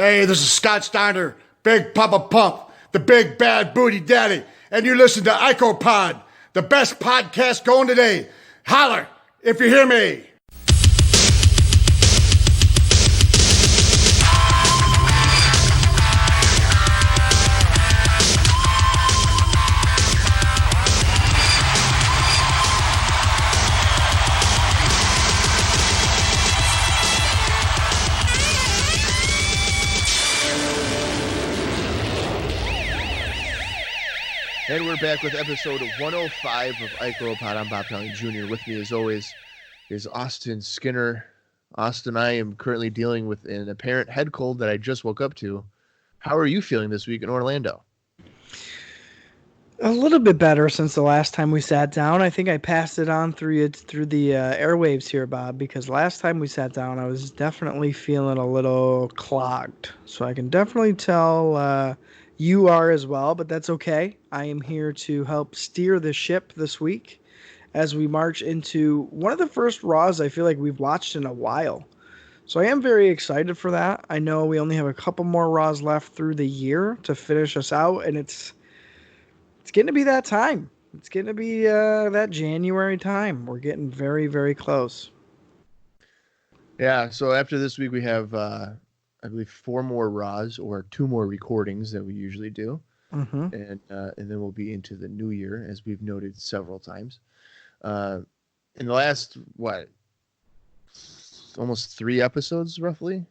Hey, this is Scott Steiner, Big Papa Pump, the Big Bad Booty Daddy, and you listen to IcoPod, the best podcast going today. Holler if you hear me. And we're back with episode 105 of IcoPod. I'm Bob Townley Jr. With me, as always, is Austin Skinner. Austin, I am currently dealing with an apparent head cold that I just woke up to. How are you feeling this week in Orlando? A little bit better since the last time we sat down. I think I passed it on through the airwaves here, Bob, because last time we sat down, I was definitely feeling a little clogged. So I can definitely tell you are as well, but that's okay. I am here to help steer the ship this week as we march into one of the first Raws I feel like we've watched in a while. So I am very excited for that. I know we only have a couple more Raws left through the year to finish us out, and it's getting to be that time. It's getting to be that January time. We're getting very, very close. Yeah, so after this week, we have, I believe, 4 more Raws or 2 more recordings that we usually do. Mm-hmm. And then we'll be into the new year, as we've noted several times. In the last, almost 3 episodes, roughly?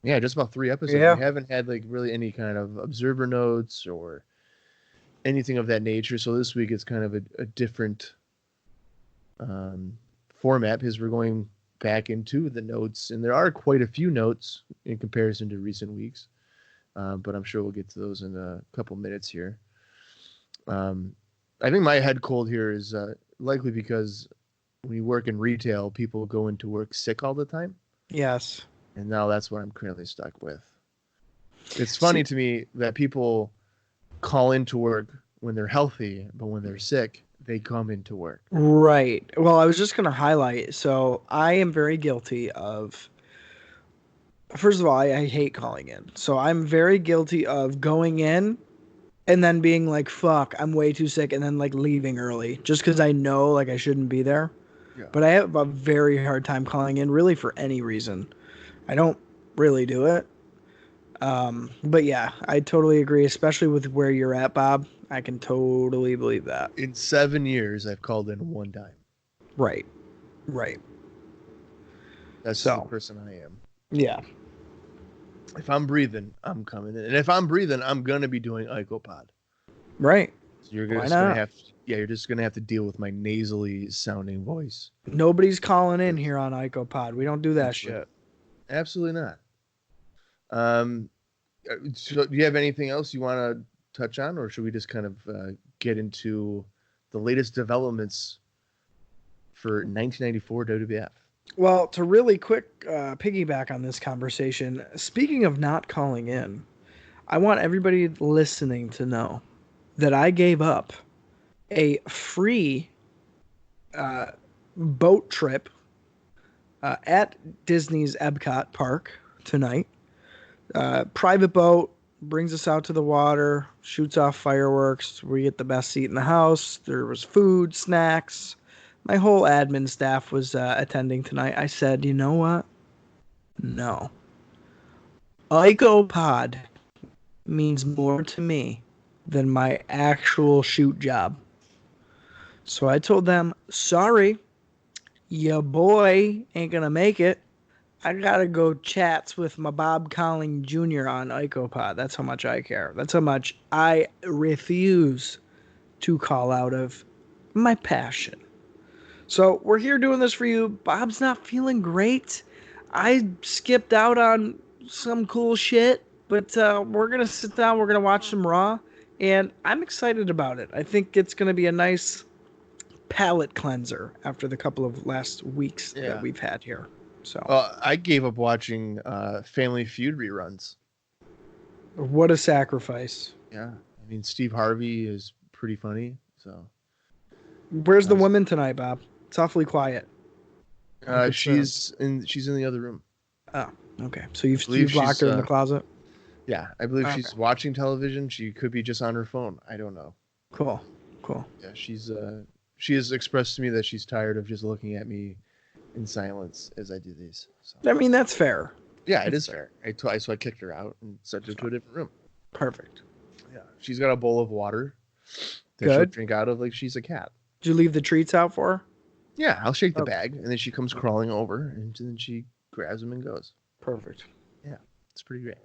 Yeah, just about 3 episodes. Yeah. We haven't had, really any kind of observer notes or anything of that nature. So this week it's kind of a different format, because we're going back into the notes, and there are quite a few notes in comparison to recent weeks. But I'm sure we'll get to those in a couple minutes here. I think my head cold here is likely because when you work in retail, people go into work sick all the time. Yes. And now that's what I'm currently stuck with. It's funny to me that people call into work when they're healthy, but when they're sick, they come into work. Right. Well, I was just going to highlight. So I am very guilty of. First of all, I hate calling in. So I'm very guilty of going in and then being like, fuck, I'm way too sick, and then leaving early just because I know I shouldn't be there. Yeah. But I have a very hard time calling in really for any reason. I don't really do it. But yeah, I totally agree, especially with where you're at, Bob. I can totally believe that. In 7 years, I've called in 1 time. Right. That's the person I am. Yeah. If I'm breathing, I'm coming in. And if I'm breathing, I'm going to be doing IcoPod. Right. So you're just going to have to deal with my nasally sounding voice. Nobody's calling in here on IcoPod. We don't do that shit. Absolutely not. So do you have anything else you want to touch on, or should we just kind of get into the latest developments for 1994 WWF? Well, to really quick piggyback on this conversation, speaking of not calling in, I want everybody listening to know that I gave up a free boat trip at Disney's Epcot Park tonight. Private boat, brings us out to the water, shoots off fireworks. We get the best seat in the house. There was food, snacks. My whole admin staff was attending tonight. I said, you know what? No. IcoPod means more to me than my actual shoot job. So I told them, sorry, your boy ain't going to make it. I got to go chats with my Bob Colling Jr. on IcoPod. That's how much I care. That's how much I refuse to call out of my passion. So we're here doing this for you. Bob's not feeling great. I skipped out on some cool shit, but we're going to sit down. We're going to watch some Raw, and I'm excited about it. I think it's going to be a nice palate cleanser after the couple of last weeks that we've had here. So I gave up watching Family Feud reruns. What a sacrifice. Yeah. I mean, Steve Harvey is pretty funny. So where's the woman tonight, Bob? It's awfully quiet. She's in the other room. Oh, okay. So you've locked her in the closet? Yeah, I believe Okay. she's watching television. She could be just on her phone. I don't know. Cool. Yeah, she has expressed to me that she's tired of just looking at me in silence as I do these. So I mean, that's fair. yeah, it is fair. So I kicked her out and sent her to a different room. Perfect. Yeah, she's got a bowl of water that she'll Good. drink out of like she's a cat. Did you leave the treats out for her? Yeah, I'll shake the Okay. bag, and then she comes crawling over, and then she grabs them and goes. Perfect. Yeah, it's pretty great.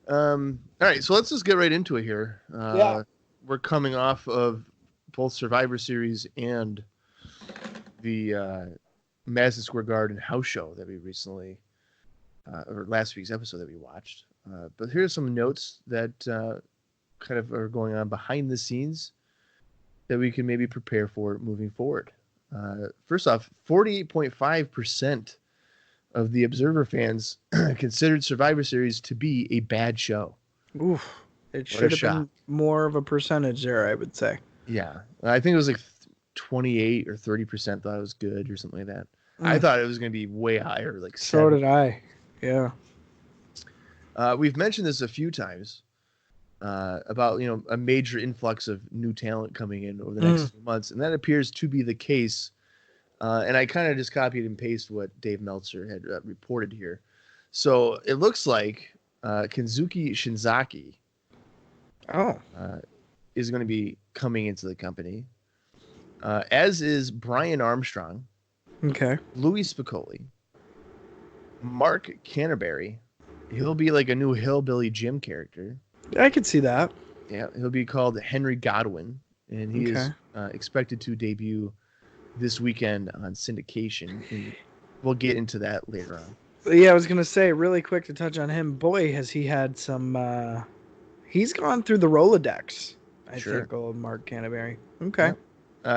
All right, so let's just get right into it here. Yeah. We're coming off of both Survivor Series and the Madison Square Garden house show that we recently, or last week's episode that we watched. But here's some notes that kind of are going on behind the scenes that we can maybe prepare for moving forward. First off, 48.5% of the Observer fans considered Survivor Series to be a bad show. Oof. It What a should have been shock. more of a percentage there, I would say. Yeah, I think it was like 28 or 30% thought it was good or something like that. I Mm. thought it was going to be way higher, like So 7. did I. Yeah. We've mentioned this a few times about a major influx of new talent coming in over the next few months, and that appears to be the case. And I kind of just copied and pasted what Dave Meltzer had reported here. So it looks like Kenzuki Shinzaki Oh. is going to be coming into the company, as is Brian Armstrong, Okay. Louis Spicoli, Mark Canterbury. He'll be like a new Hillbilly Jim character. I could see that. Yeah, he'll be called Henry Godwin, and he is expected to debut this weekend on syndication. And we'll get into that later on. Yeah, I was gonna say really quick to touch on him. Boy, has he had some. He's gone through the Rolodex. I Sure. think old Mark Canterbury. Okay.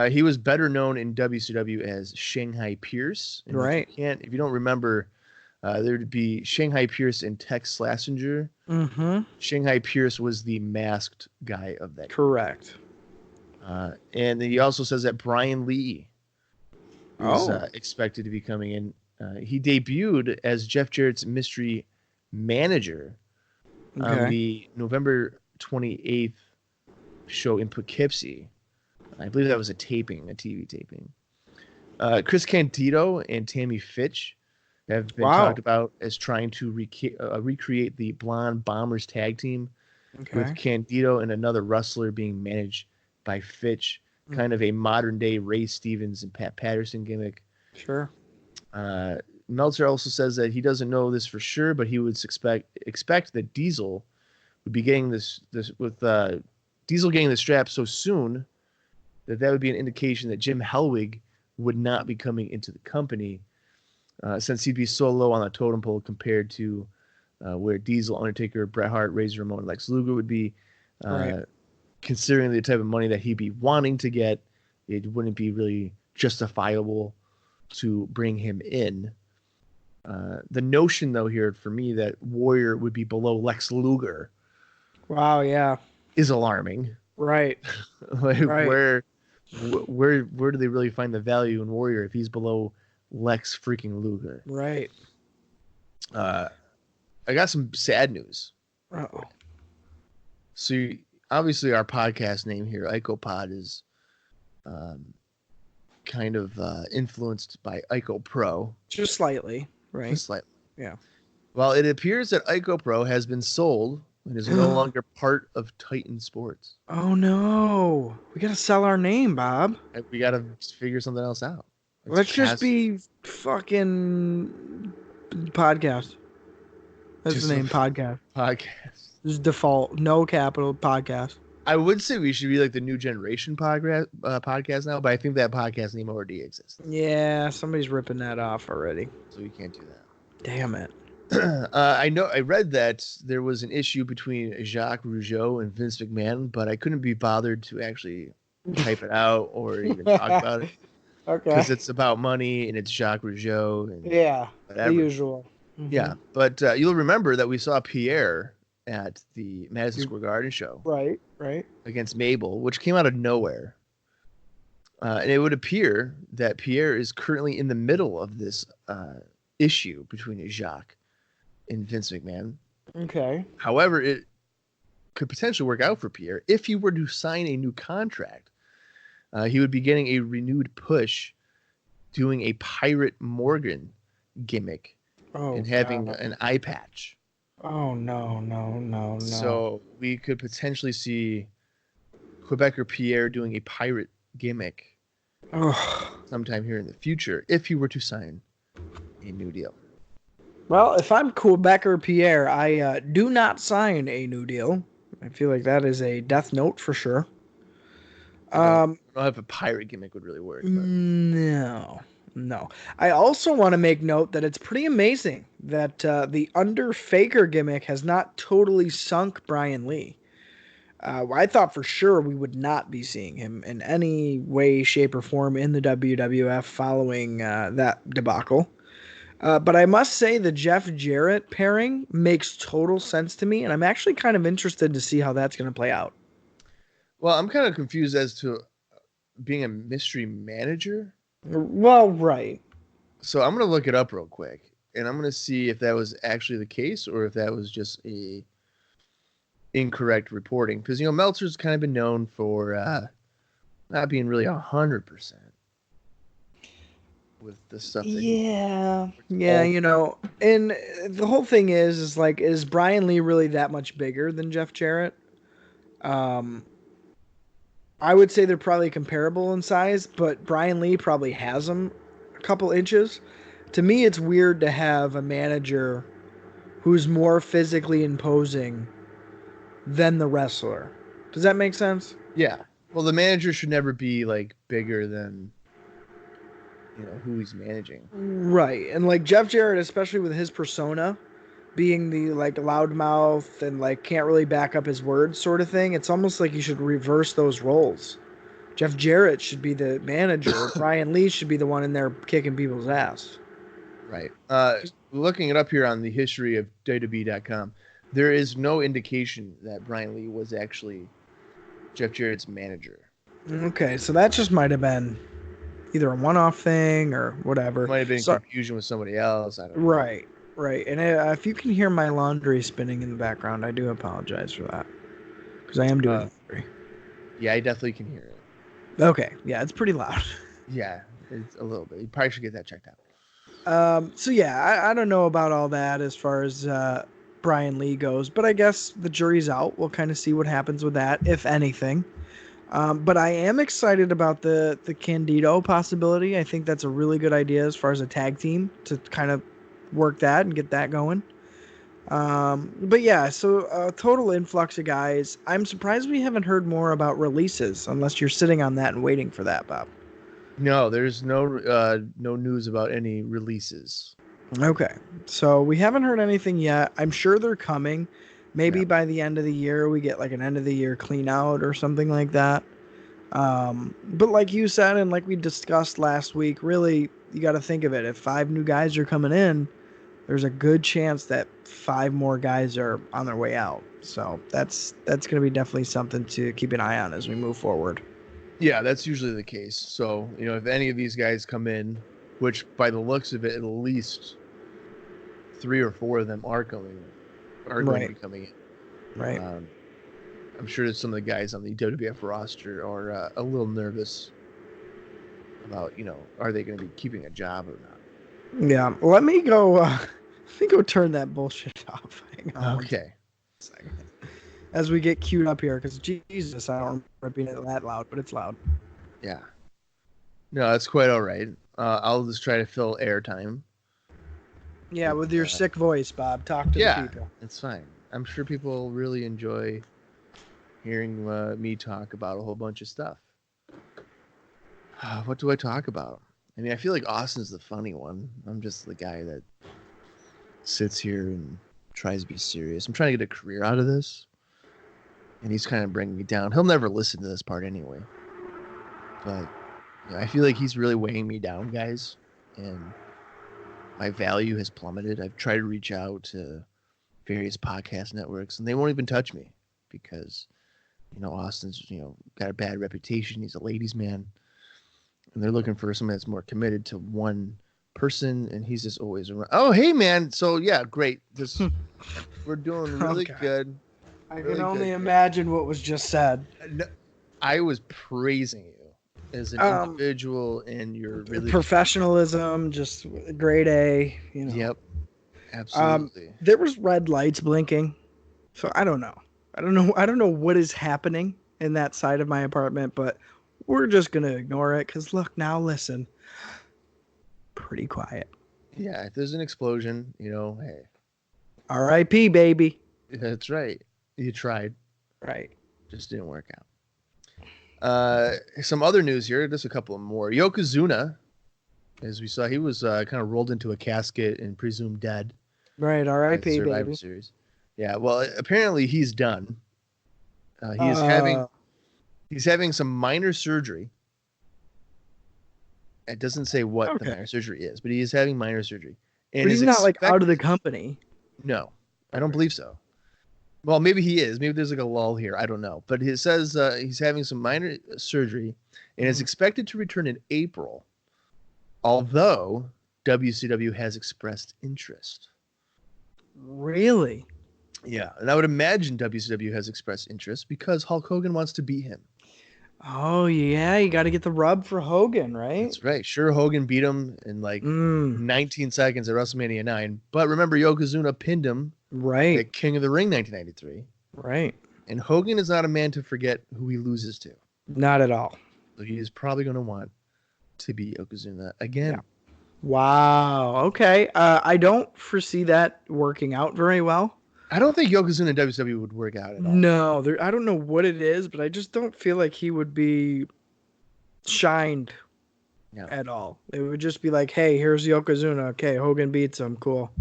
He was better known in WCW as Shanghai Pierce. And Right. If you don't remember, there'd be Shanghai Pierce and Tex Slazenger. Mm-hmm. Shanghai Pierce was the masked guy of that. Correct. And he also says that Brian Lee is Oh. expected to be coming in. He debuted as Jeff Jarrett's mystery manager on Okay. the November 28th show in Poughkeepsie. I believe that was a TV taping. Chris Candido and Tammy Fitch have been Wow. talked about as trying to recreate the Blonde Bombers tag team, with Okay. Candido and another wrestler being managed by Fitch, kind of a modern day Ray Stevens and Pat Patterson gimmick. Sure. Meltzer also says that he doesn't know this for sure, but he would expect that Diesel would be getting this with Diesel getting the strap so soon that would be an indication that Jim Hellwig would not be coming into the company, since he'd be so low on the totem pole compared to where Diesel, Undertaker, Bret Hart, Razor Ramon, and Lex Luger would be. Right. Considering the type of money that he'd be wanting to get, it wouldn't be really justifiable to bring him in. The notion, though, here for me that Warrior would be below Lex Luger Wow. Yeah. is alarming. Right. Like, Right. where do they really find the value in Warrior if he's below Lex freaking Luger? Right. I got some sad news. Uh-oh. So obviously our podcast name here, IcoPod, is kind of influenced by Ico Pro. Just slightly. Right. Just slightly. Yeah. Well, it appears that Ico Pro has been sold and is no longer part of Titan Sports. Oh no. We gotta sell our name, Bob. We got to figure something else out. Let's just be fucking podcast. That's Just the name, a- podcast. podcast. This is default, no capital podcast. I would say we should be like the new generation podcast now, but I think that podcast name already exists, Yeah, somebody's ripping that off already. so we can't do that. Damn it. I read that there was an issue between Jacques Rougeau and Vince McMahon, but I couldn't be bothered to actually type it out or even talk about it Okay. because it's about money and it's Jacques Rougeau and Yeah, whatever. the usual. Mhm. Yeah, but you'll remember that we saw Pierre at the Madison Square Garden show Right. against Mabel, which came out of nowhere. And it would appear that Pierre is currently in the middle of this issue between Jacques and Vince McMahon. Okay. However, it could potentially work out for Pierre if he were to sign a new contract. He would be getting a renewed push, doing a Pirate Morgan gimmick and having an eye patch. Oh, no. So we could potentially see Quebecer Pierre doing a pirate gimmick sometime here in the future if he were to sign a new deal. Well, if I'm Quebecer Pierre, I do not sign a new deal. I feel like that is a death note for sure. I don't know if a pirate gimmick would really work. But. No. I also want to make note that it's pretty amazing that the Under Faker gimmick has not totally sunk Brian Lee. I thought for sure we would not be seeing him in any way, shape, or form in the WWF following that debacle. But I must say the Jeff Jarrett pairing makes total sense to me, and I'm actually kind of interested to see how that's going to play out. Well, I'm kind of confused as to being a mystery manager. Well, right. So I'm going to look it up real quick, and I'm going to see if that was actually the case or if that was just a incorrect reporting. Because, Meltzer's kind of been known for not being really 100% with the stuff. Yeah, and the whole thing is Brian Lee really that much bigger than Jeff Jarrett? I would say they're probably comparable in size, but Brian Lee probably has him a couple inches. To me, it's weird to have a manager who's more physically imposing than the wrestler. Does that make sense? Yeah. Well, the manager should never be bigger than who he's managing. Right. And Jeff Jarrett, especially with his persona being the loudmouth and can't really back up his words sort of thing, it's almost like you should reverse those roles. Jeff Jarrett should be the manager. Brian Lee should be the one in there kicking people's ass. Right. Looking it up here on the history of WWE.com, there is no indication that Brian Lee was actually Jeff Jarrett's manager. Okay, so that just might have been either a one-off thing or whatever. Might have been confusion with somebody else. I don't know. Right. And if you can hear my laundry spinning in the background, I do apologize for that. Because I am doing laundry. Yeah, I definitely can hear it. Okay, yeah, it's pretty loud. Yeah, it's a little bit. You probably should get that checked out. So yeah, I don't know about all that as far as Brian Lee goes, but I guess the jury's out. We'll kind of see what happens with that, if anything. But I am excited about the Candido possibility. I think that's a really good idea as far as a tag team to kind of work that and get that going. But yeah, so a total influx of guys. I'm surprised we haven't heard more about releases, unless you're sitting on that and waiting for that, Bob. No, there's no news about any releases. Okay, so we haven't heard anything yet. I'm sure they're coming. Maybe by the end of the year, we get an end of the year clean out or something like that. But like you said, and like we discussed last week, really, you got to think of it. If 5 new guys are coming in, there's a good chance that 5 more guys are on their way out. So that's going to be definitely something to keep an eye on as we move forward. Yeah, that's usually the case. So, if any of these guys come in, which by the looks of it, at least 3 or 4 of them are going to be coming in. Right. I'm sure that some of the guys on the WWF roster are a little nervous about, are they going to be keeping a job or not? Yeah. Let me go turn that bullshit off. Hang on. Okay. As we get queued up here, because Jesus, I don't remember being that loud, but it's loud. Yeah. No, that's quite all right. I'll just try to fill airtime. Yeah, with your sick voice, Bob. Talk to the people. It's fine. I'm sure people really enjoy hearing me talk about a whole bunch of stuff. What do I talk about? I mean, I feel like Austin's the funny one. I'm just the guy that sits here and tries to be serious. I'm trying to get a career out of this, and he's kind of bringing me down. He'll never listen to this part anyway. But I feel like he's really weighing me down, guys, and my value has plummeted. I've tried to reach out to various podcast networks, and they won't even touch me because, Austin's, got a bad reputation. He's a ladies' man, and they're looking for somebody that's more committed to one person, and he's just always around. Oh, hey, man. So, yeah, great. Just We're doing really Okay. good. I Really can only good. imagine what was just said. No, I was praising you as an individual and your really. Professionalism, just grade A, you know. Yep, absolutely. There was red lights blinking, so I don't know. I don't know what is happening in that side of my apartment, but we're just gonna ignore it. Cause look, now listen, pretty quiet. Yeah, if there's an explosion, hey, R.I.P. baby. that's right. You tried, Right. just didn't work out. Some other news here, just a couple more. Yokozuna, as we saw, he was kind of rolled into a casket and presumed dead. Right. at R.I.P. Survivor baby. Series. Yeah, well, apparently he's done. He's having some minor surgery. It doesn't say what the Okay. minor surgery is, but he is having minor surgery. And But he's is not like out of the expected- company. No, I don't believe so. Well, maybe he is. Maybe there's like a lull here. I don't know. But it says he's having some minor surgery and is expected to return in April, although WCW has expressed interest. Really? Yeah, and I would imagine WCW has expressed interest because Hulk Hogan wants to beat him. Oh yeah, you got to get the rub for Hogan, right? That's right. Sure, Hogan beat him in like 19 seconds at WrestleMania 9. But remember, Yokozuna pinned him Right. at King of the Ring 1993. Right. And Hogan is not a man to forget who he loses to. Not at all. So he is probably going to want to beat Yokozuna again. Yeah. Wow. Okay. I don't foresee that working out very well. I don't think Yokozuna and WCW would work out at all. No, I don't know what it is, but I just don't feel like he would be shined at all. It would just be like, hey, here's Yokozuna. Okay, Hogan beats him. Cool.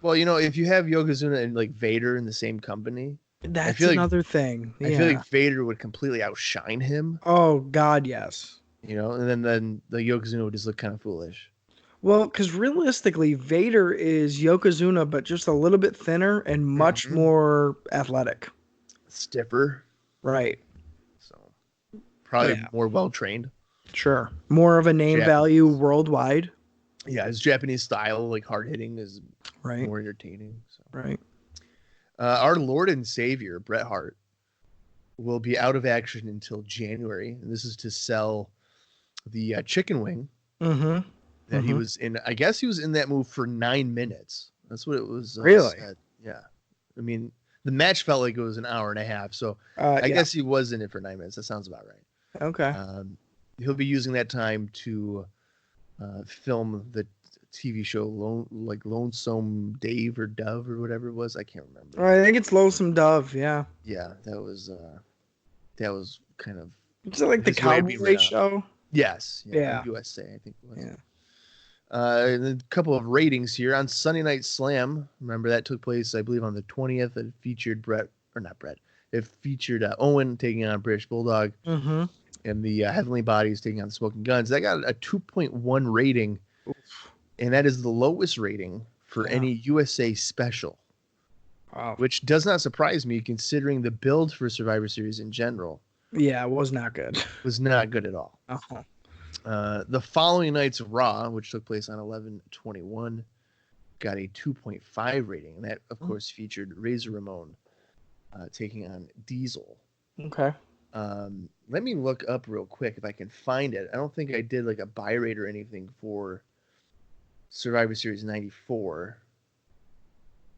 Well, if you have Yokozuna and like Vader in the same company, That's another thing. I feel like Vader would completely outshine him. Oh, God, yes. And then the Yokozuna would just look kind of foolish. Well, because realistically, Vader is Yokozuna, but just a little bit thinner and much more athletic. Stiffer. Right. So probably more well-trained. Sure. More of a name value worldwide. Yeah, his Japanese style, like hard-hitting, is right. more entertaining. So. Right. Our Lord and Savior, Bret Hart, will be out of action until January. And this is to sell the chicken wing. Mm-hmm. That he was in. I guess he was in that move for 9 minutes. That's what it was. Really? Said. Yeah. I mean, the match felt like it was an hour and a half. So I guess he was in it for 9 minutes. That sounds about right. Okay. He'll be using that time to film the TV show Lonesome Dave or Dove or whatever it was. I can't remember. I think it's Lonesome Dove. Yeah. Yeah, that was kind of. Is it like the Cowboy show? Yes. Yeah. USA, I think it was. Yeah. And a couple of ratings here on Sunday Night Slam. Remember that took place, I believe, on the 20th. It featured It featured Owen taking on British Bulldog, and the Heavenly Bodies taking on the Smoking Guns. That got a 2.1 rating, and that is the lowest rating for any USA special. Wow. Which does not surprise me, considering the build for Survivor Series in general. Yeah, it was not good. Was not good at all. Uh-huh. The following night's Raw, which took place on 11/21, got a 2.5 rating. And that, of course, featured Razor Ramon taking on Diesel. Okay. Let me look up real quick if I can find it. I don't think I did like a buy rate or anything for Survivor Series 94.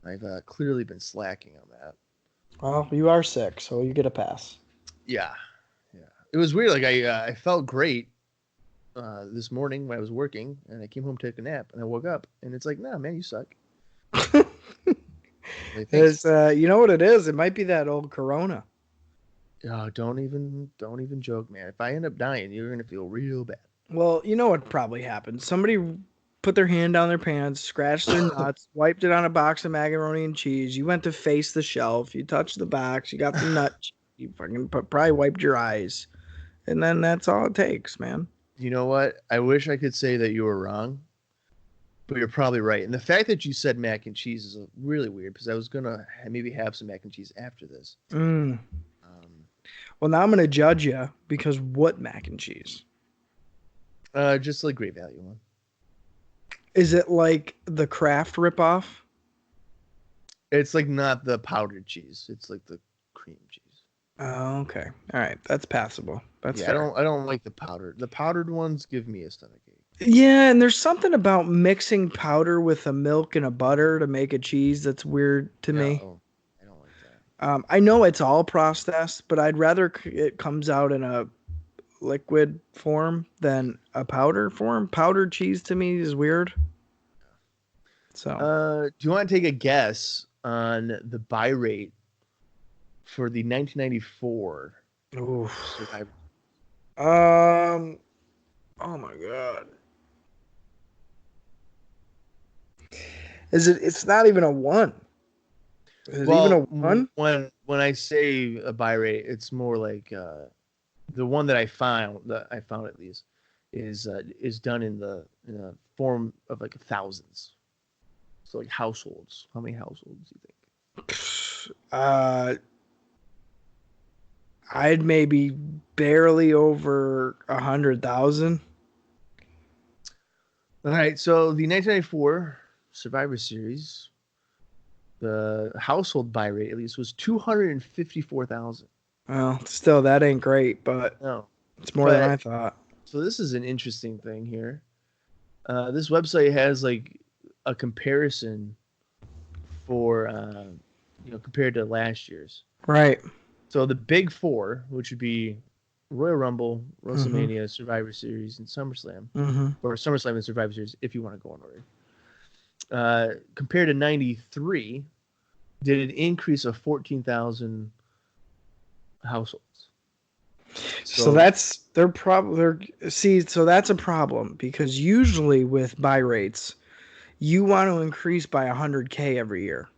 I've clearly been slacking on that. Well, you are sick, so you get a pass. Yeah. It was weird. Like I felt great this morning when I was working, and I came home to take a nap, and I woke up, and it's like, nah, man, you suck. It's, you know what it is? It might be that old Corona. Oh, don't even joke, man. If I end up dying, you're gonna feel real bad. Well, you know what probably happened? Somebody put their hand down their pants, scratched their nuts, wiped it on a box of macaroni and cheese. You went to face the shelf. You touched the box. You got the nut. You fucking probably wiped your eyes. And then that's all it takes, man. You know what? I wish I could say that you were wrong, but you're probably right. And the fact that you said mac and cheese is really weird, because I was going to maybe have some mac and cheese after this. Well, now I'm going to judge you, because what mac and cheese? Just like Great Value one. Is it like the Kraft ripoff? It's like not the powdered cheese. It's like the cream cheese. Oh, okay. All right. That's passable. That's Yeah, fair. I don't like the powdered. The powdered ones give me a stomachache. Yeah, and there's something about mixing powder with a milk and a butter to make a cheese that's weird to me. No, I don't like that. I know it's all processed, but I'd rather it comes out in a liquid form than a powder form. Powdered cheese to me is weird. So, Do you want to take a guess on the buy rate for the 1994 oof. Survivor? Oh my god. Is it? It's not even a one. Is it even a one? When I say a buy rate, it's more like the one that I found at least is done in the form of like thousands. So like households. How many households do you think? I'd maybe barely over 100,000. All right, so the 1994 Survivor Series, the household buy rate at least was 254,000. Well, still that ain't great, but No, it's more than I thought. so this is an interesting thing here. This website has like a comparison for compared to last year's. Right. So the big four, which would be Royal Rumble, WrestleMania, Survivor Series, and SummerSlam, or SummerSlam and Survivor Series, if you want to go in order. Compared to 93, did an increase of 14,000 households. So that's so that's a problem because usually with buy rates, you want to increase by 100K every year.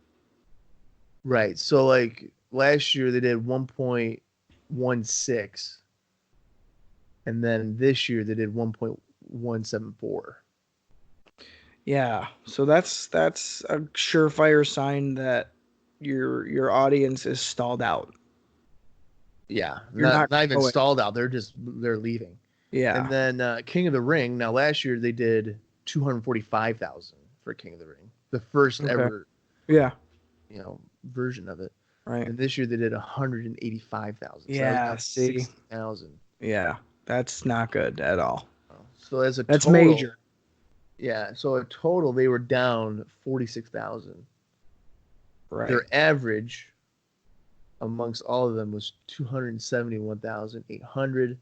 Right. So like last year they did 1.16, and then this year they did 1.174. Yeah. So that's a surefire sign that your audience is stalled out. Yeah, You're not even going. stalled out. They're leaving. Yeah. And then King of the Ring. Now last year they did 245,000 for King of the Ring, the first ever Yeah. version of it. Right. And this year they did 185,000. Yeah. So 60,000. Yeah. That's not good at all. So as a That's total, major. Yeah. So a total they were down 46,000. Right. Their average amongst all of them was 271,800,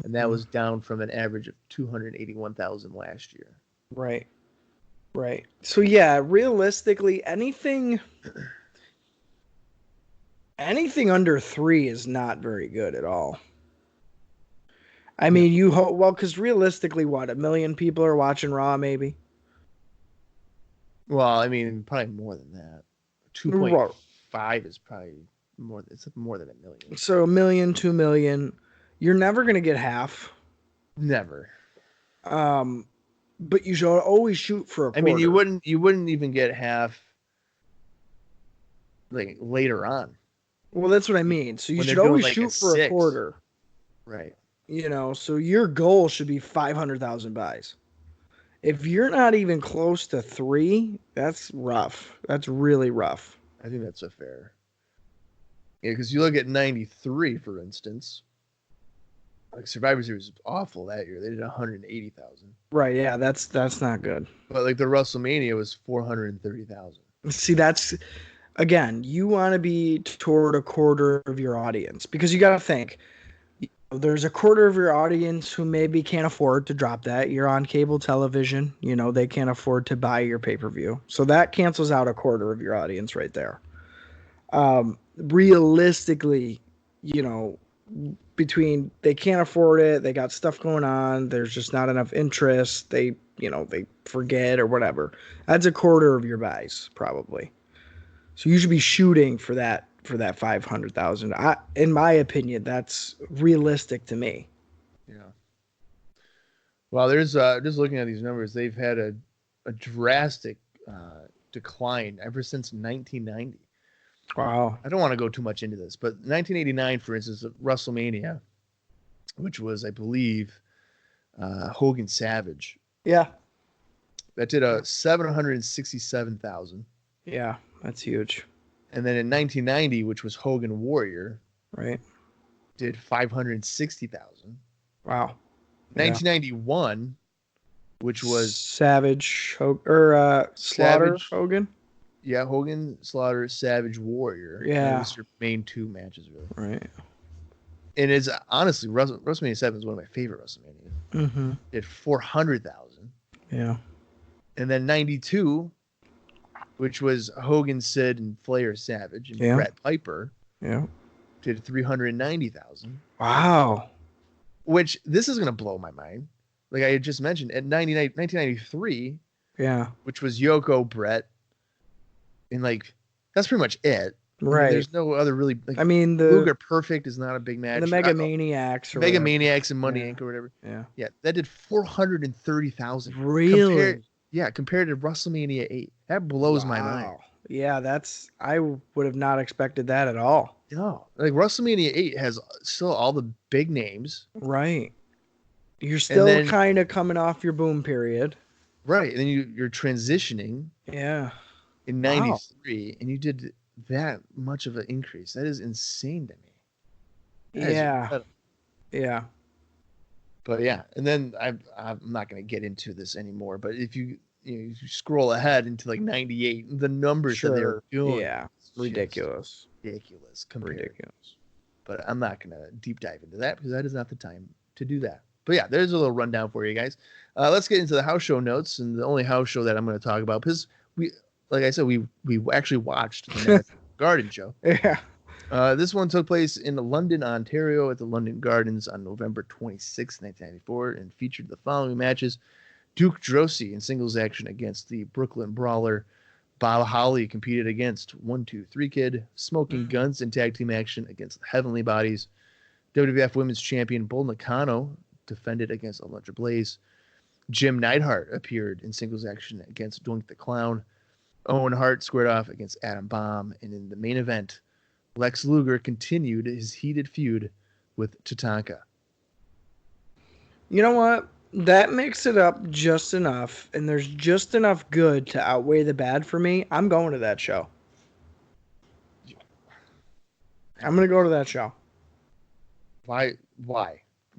and that was down from an average of 281,000 last year. Right. Right. So yeah, realistically, anything under 3 is not very good at all. I mean, because realistically, what, 1 million people are watching Raw, maybe? Well, I mean, probably more than that. 2.5 is probably more. It's more than 1 million. So 1 million, 2 million, you're never gonna get half. Never. But you should always shoot for a quarter. I mean, you wouldn't even get half like later on. Well, that's what I mean. So you should always shoot for a quarter. Right. So your goal should be 500,000 buys. If you're not even close to 3, that's rough. That's really rough. I think that's a fair. Yeah, because you look at 93, for instance. Like Survivor Series was awful that year. They did 180,000. Right, yeah, that's not good. But like the WrestleMania was 430,000. See, that's again, you want to be toward a quarter of your audience because you got to think there's a quarter of your audience who maybe can't afford to drop that. You're on cable television, they can't afford to buy your pay-per-view. So that cancels out a quarter of your audience right there. Realistically, between they can't afford it, they got stuff going on, there's just not enough interest, they forget or whatever. That's a quarter of your buys probably. So you should be shooting for that 500,000. In my opinion, that's realistic to me. Yeah. Well, there's just looking at these numbers, they've had a drastic decline ever since 1990. Wow. I don't want to go too much into this, but 1989, for instance, WrestleMania, which was, I believe, Hogan Savage. Yeah. That did 767,000. Yeah, that's huge. And then in 1990, which was Hogan Warrior, Right. did 560,000. Wow. 1991, which was Savage Slaughter Savage. Hogan. Yeah, Hogan, Slaughter, Savage, Warrior. Yeah. Those are your main two matches, really. Right. And it's honestly, WrestleMania 7 is one of my favorite WrestleMania. Mm-hmm. Did 400,000. Yeah. And then 92, which was Hogan, Sid, and Flair, Savage, and Brett Piper. Yeah. Did 390,000. Wow. Which, this is going to blow my mind. Like I had just mentioned, at 1993, Yeah. which was Yoko, Brett, and like, that's pretty much it. Right. I mean, there's no other really. Like, I mean, the Luger Perfect is not a big match. the Megamaniacs. Megamaniacs and Money Inc. or whatever. Yeah. Yeah, that did 430,000. Really? Compared to WrestleMania 8. That blows my mind. Yeah, I would have not expected that at all. No, like WrestleMania 8 has still all the big names. Right. You're still kind of coming off your boom period. Right, and then you're transitioning. Yeah. In 93, and you did that much of an increase. That is insane to me. Yeah. But yeah, and then I'm not going to get into this anymore. But if you scroll ahead into like 98, the numbers that they were doing, ridiculous compared. But I'm not going to deep dive into that because that is not the time to do that. But yeah, there's a little rundown for you guys. Let's get into the house show notes, and the only house show that I'm going to talk about because like I said, we actually watched the Madison Garden show. Yeah. This one took place in London, Ontario at the London Gardens on November 26, 1994 and featured the following matches. Duke Drosy in singles action against the Brooklyn Brawler. Bob Holly competed against 1-2-3 Kid. Smoking Guns in tag team action against the Heavenly Bodies. WWF Women's Champion Bull Nakano defended against Electra Blaze. Jim Neidhart appeared in singles action against Doink the Clown. Owen Hart squared off against Adam Bomb, and in the main event, Lex Luger continued his heated feud with Tatanka. You know what? That makes it up just enough, and there's just enough good to outweigh the bad for me. I'm going to that show. I'm going to go to that show. Why?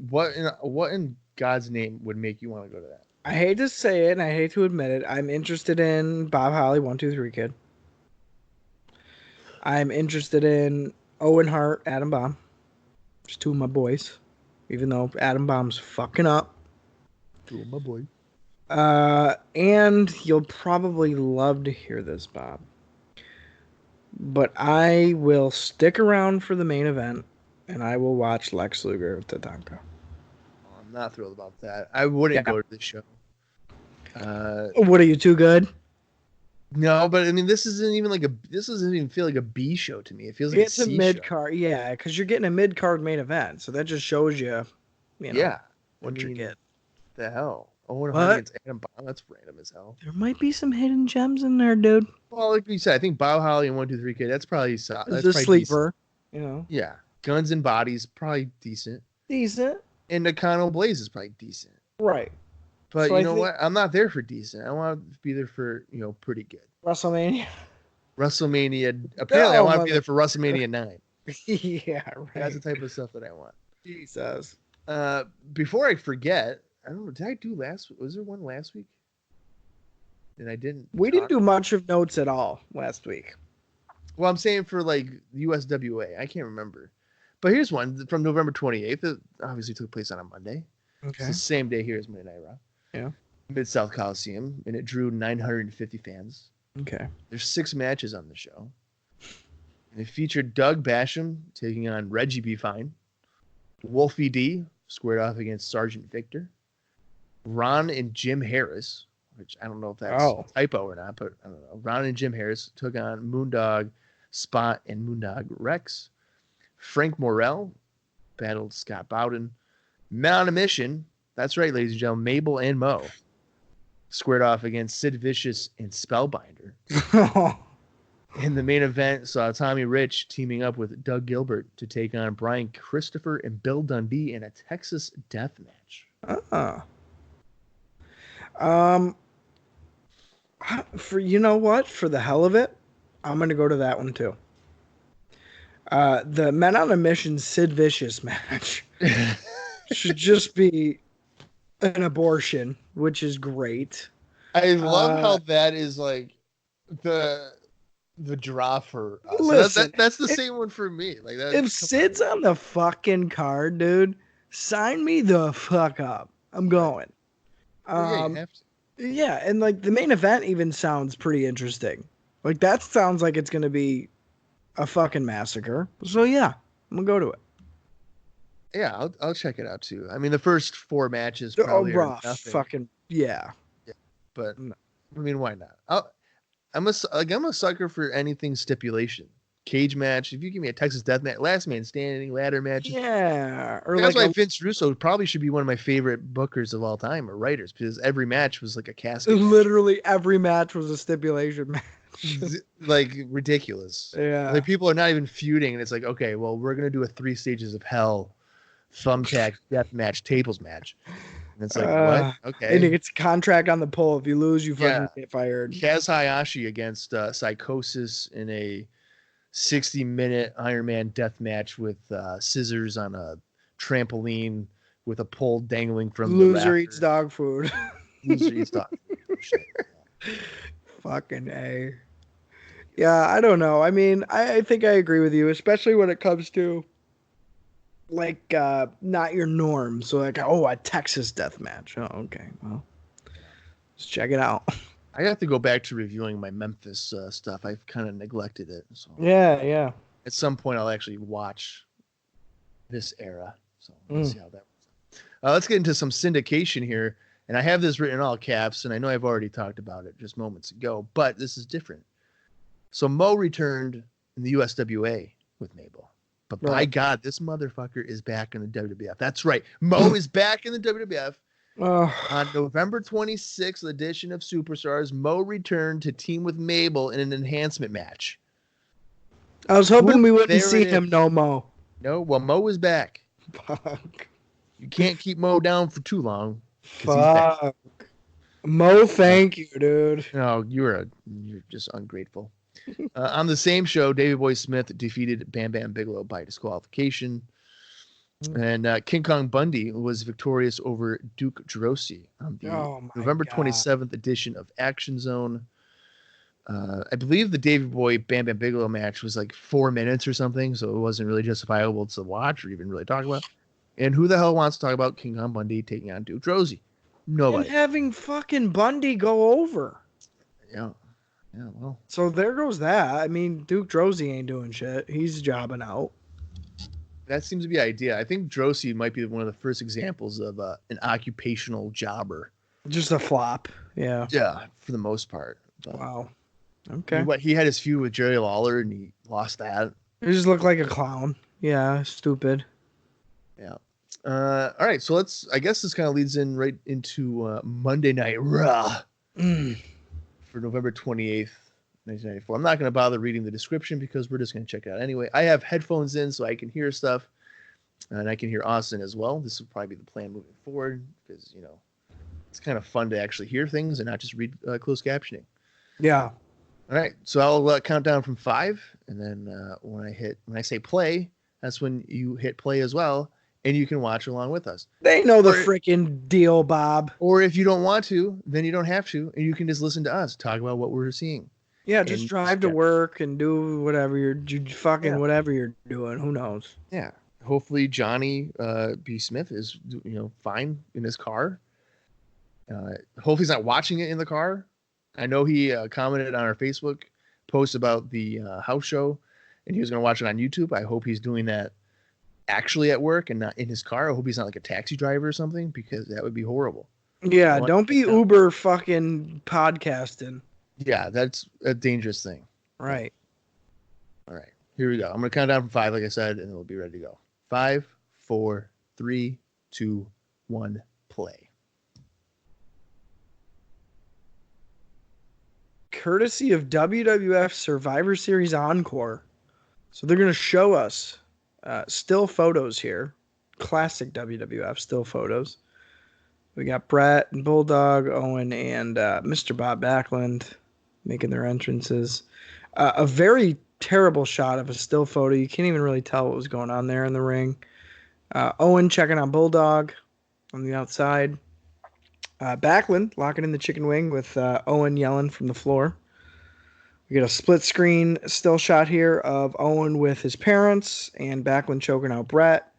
What in God's name would make you want to go to that? I hate to say it, and I hate to admit it. I'm interested in Bob Holly, 1-2-3 Kid. I'm interested in Owen Hart, Adam Bomb. Just two of my boys. Even though Adam Bomb's fucking up. Two of my boys. And you'll probably love to hear this, Bob. But I will stick around for the main event, and I will watch Lex Luger with Tatanka. I'm not thrilled about that. I wouldn't go to this show. What, are you too good? No, but I mean, this doesn't even feel like a B show to me. It feels like it's a mid card, yeah, because you're getting a mid card main event, so that just shows you, what you're getting. The hell, Owen Hart against Adam Bomb. That's random as hell. There might be some hidden gems in there, dude. Well, like we said, I think Bob Holly and 1-2-3 Kid. That's probably it's a sleeper. Decent. Yeah, Guns and Bodies probably decent. And Nakano Blaze is probably decent. Right. But so you know what? I'm not there for decent. I want to be there for, pretty good. WrestleMania. Apparently, I want to be there for WrestleMania 9. Yeah, right. That's the type of stuff that I want. Jesus. Before I forget, I don't know. Did I do was there one last week? And I didn't. We didn't do much of notes at all last week. Well, I'm saying for like USWA. I can't remember. But here's one from November 28th. That obviously took place on a Monday. Okay. It's the same day here as Monday Night Raw. Yeah. Mid-South Coliseum, and it drew 950 fans. Okay. There's 6 matches on the show. And it featured Doug Basham taking on Reggie B. Fine. Wolfie D squared off against Sergeant Victor. Ron and Jim Harris, which I don't know if that's a typo or not, but I don't know. Ron and Jim Harris took on Moondog Spot and Moondog Rex. Frank Morrell battled Scott Bowden. Men on a Mission, that's right, ladies and gentlemen, Mabel and Mo squared off against Sid Vicious and Spellbinder. In the main event, saw Tommy Rich teaming up with Doug Gilbert to take on Brian Christopher and Bill Dundee in a Texas death match. For you know what? For the hell of it, I'm going to go to that one too. The Men on a Mission Sid Vicious match should just be an abortion, which is great. I love how that is like the draw for us. Listen, that's the same one for me. Like that. If Sid's on the fucking card, dude, sign me the fuck up. I'm going. Yeah, you have to. Yeah, and like the main event even sounds pretty interesting. Like that sounds like it's gonna be a fucking massacre. So yeah, I'm gonna go to it. Yeah, I'll check it out too. I mean, the first 4 matches probably are rough. nothing. Fucking yeah. But I mean, why not? I'm a sucker for anything stipulation. Cage match. If you give me a Texas death match, last man standing, ladder match. Yeah. Or that's like why Vince Russo probably should be one of my favorite bookers of all time, or writers, because every match was like a casket. Literally every match was a stipulation match. Like ridiculous. Yeah. Like people are not even feuding, and it's like, okay, well, we're gonna do a 3 stages of hell, thumbtack death match, tables match. And it's like, what? Okay. And it's a contract on the pole. If you lose, you fucking get fired. Kaz Hayashi against Psychosis in a 60-minute Iron Man death match with scissors on a trampoline with a pole dangling from the Loser rafters. eats dog food. Loser eats dog food. Fucking A. Yeah, I don't know. I mean, I think I agree with you, especially when it comes to like not your norm. So like, oh, a Texas death match. Oh, okay. Well, let's check it out. I have to go back to reviewing my Memphis stuff. I've kind of neglected it. So Yeah. at some point, I'll actually watch this era. So let's see how that works. Let's get into some syndication here. And I have this written in all caps, and I know I've already talked about it just moments ago, but this is different. So Mo returned in the USWA with Mabel. But by God, this motherfucker is back in the WWF. That's right. Mo is back in the WWF. On November 26th edition of Superstars, Mo returned to team with Mabel in an enhancement match. I was hoping we wouldn't see him no Mo. No, well, Mo is back. Fuck. You can't keep Mo down for too long. Fuck. Mo, thank you, dude. No, you're just ungrateful. On the same show, Davey Boy Smith defeated Bam Bam Bigelow by disqualification. And King Kong Bundy was victorious over Duke Droese on the November 27th edition of Action Zone. I believe the Davey Boy Bam Bam Bigelow match was like 4 minutes or something, so it wasn't really justifiable to watch or even really talk about. And who the hell wants to talk about King Kong Bundy taking on Duke Droese? Nobody. And having fucking Bundy go over. Yeah, well. So there goes that. I mean, Duke Droese ain't doing shit. He's jobbing out. That seems to be the idea. I think Droese might be one of the first examples of an occupational jobber. Just a flop. Yeah. Yeah, for the most part. But wow. Okay. He had his feud with Jerry Lawler, and he lost that. He just looked like a clown. Yeah, stupid. Yeah. All right, so I guess this kind of leads in right into Monday Night Raw for November 28th, 1994. I'm not going to bother reading the description because we're just going to check it out anyway. I have headphones in so I can hear stuff, and I can hear Austin as well. This will probably be the plan moving forward because, it's kind of fun to actually hear things and not just read closed captioning. Yeah. All right, so I'll count down from 5, and then when I say play, that's when you hit play as well, and you can watch along with us. They know the freaking deal, Bob. Or if you don't want to, then you don't have to, and you can just listen to us talk about what we're seeing. Yeah, just drive to work and do whatever whatever you're doing. Who knows? Yeah. Hopefully Johnny B. Smith is fine in his car. Hopefully he's not watching it in the car. I know he commented on our Facebook post about the house show, and he was going to watch it on YouTube. I hope he's doing that actually at work and not in his car. I hope he's not like a taxi driver or something, because that would be horrible. Yeah, don't be Uber fucking podcasting. Yeah, that's a dangerous thing. Right. All right, here we go. I'm going to count down from 5, like I said, and we'll be ready to go. 5, 4, 3, 2, 1, play. Courtesy of WWF Survivor Series Encore. So they're going to show us still photos here. Classic WWF still photos. We got Brett and Bulldog, Owen, and Mr. Bob Backlund making their entrances. A very terrible shot of a still photo. You can't even really tell what was going on there in the ring. Owen checking on Bulldog on the outside. Backlund locking in the chicken wing with Owen yelling from the floor. We get a split screen still shot here of Owen with his parents and Backlund choking out Brett.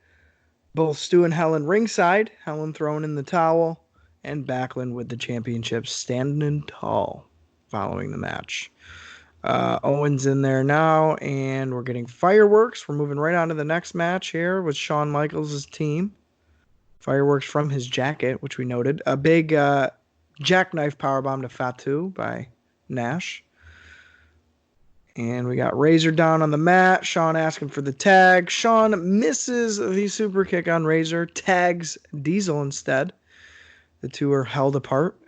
Both Stu and Helen ringside. Helen throwing in the towel. And Backlund with the championship standing tall following the match. Owen's in there now, and we're getting fireworks. We're moving right on to the next match here with Shawn Michaels' team. Fireworks from his jacket, which we noted. A big jackknife powerbomb to Fatu by Nash. And we got Razor down on the mat. Shawn asking for the tag. Shawn misses the super kick on Razor. Tags Diesel instead. The two are held apart.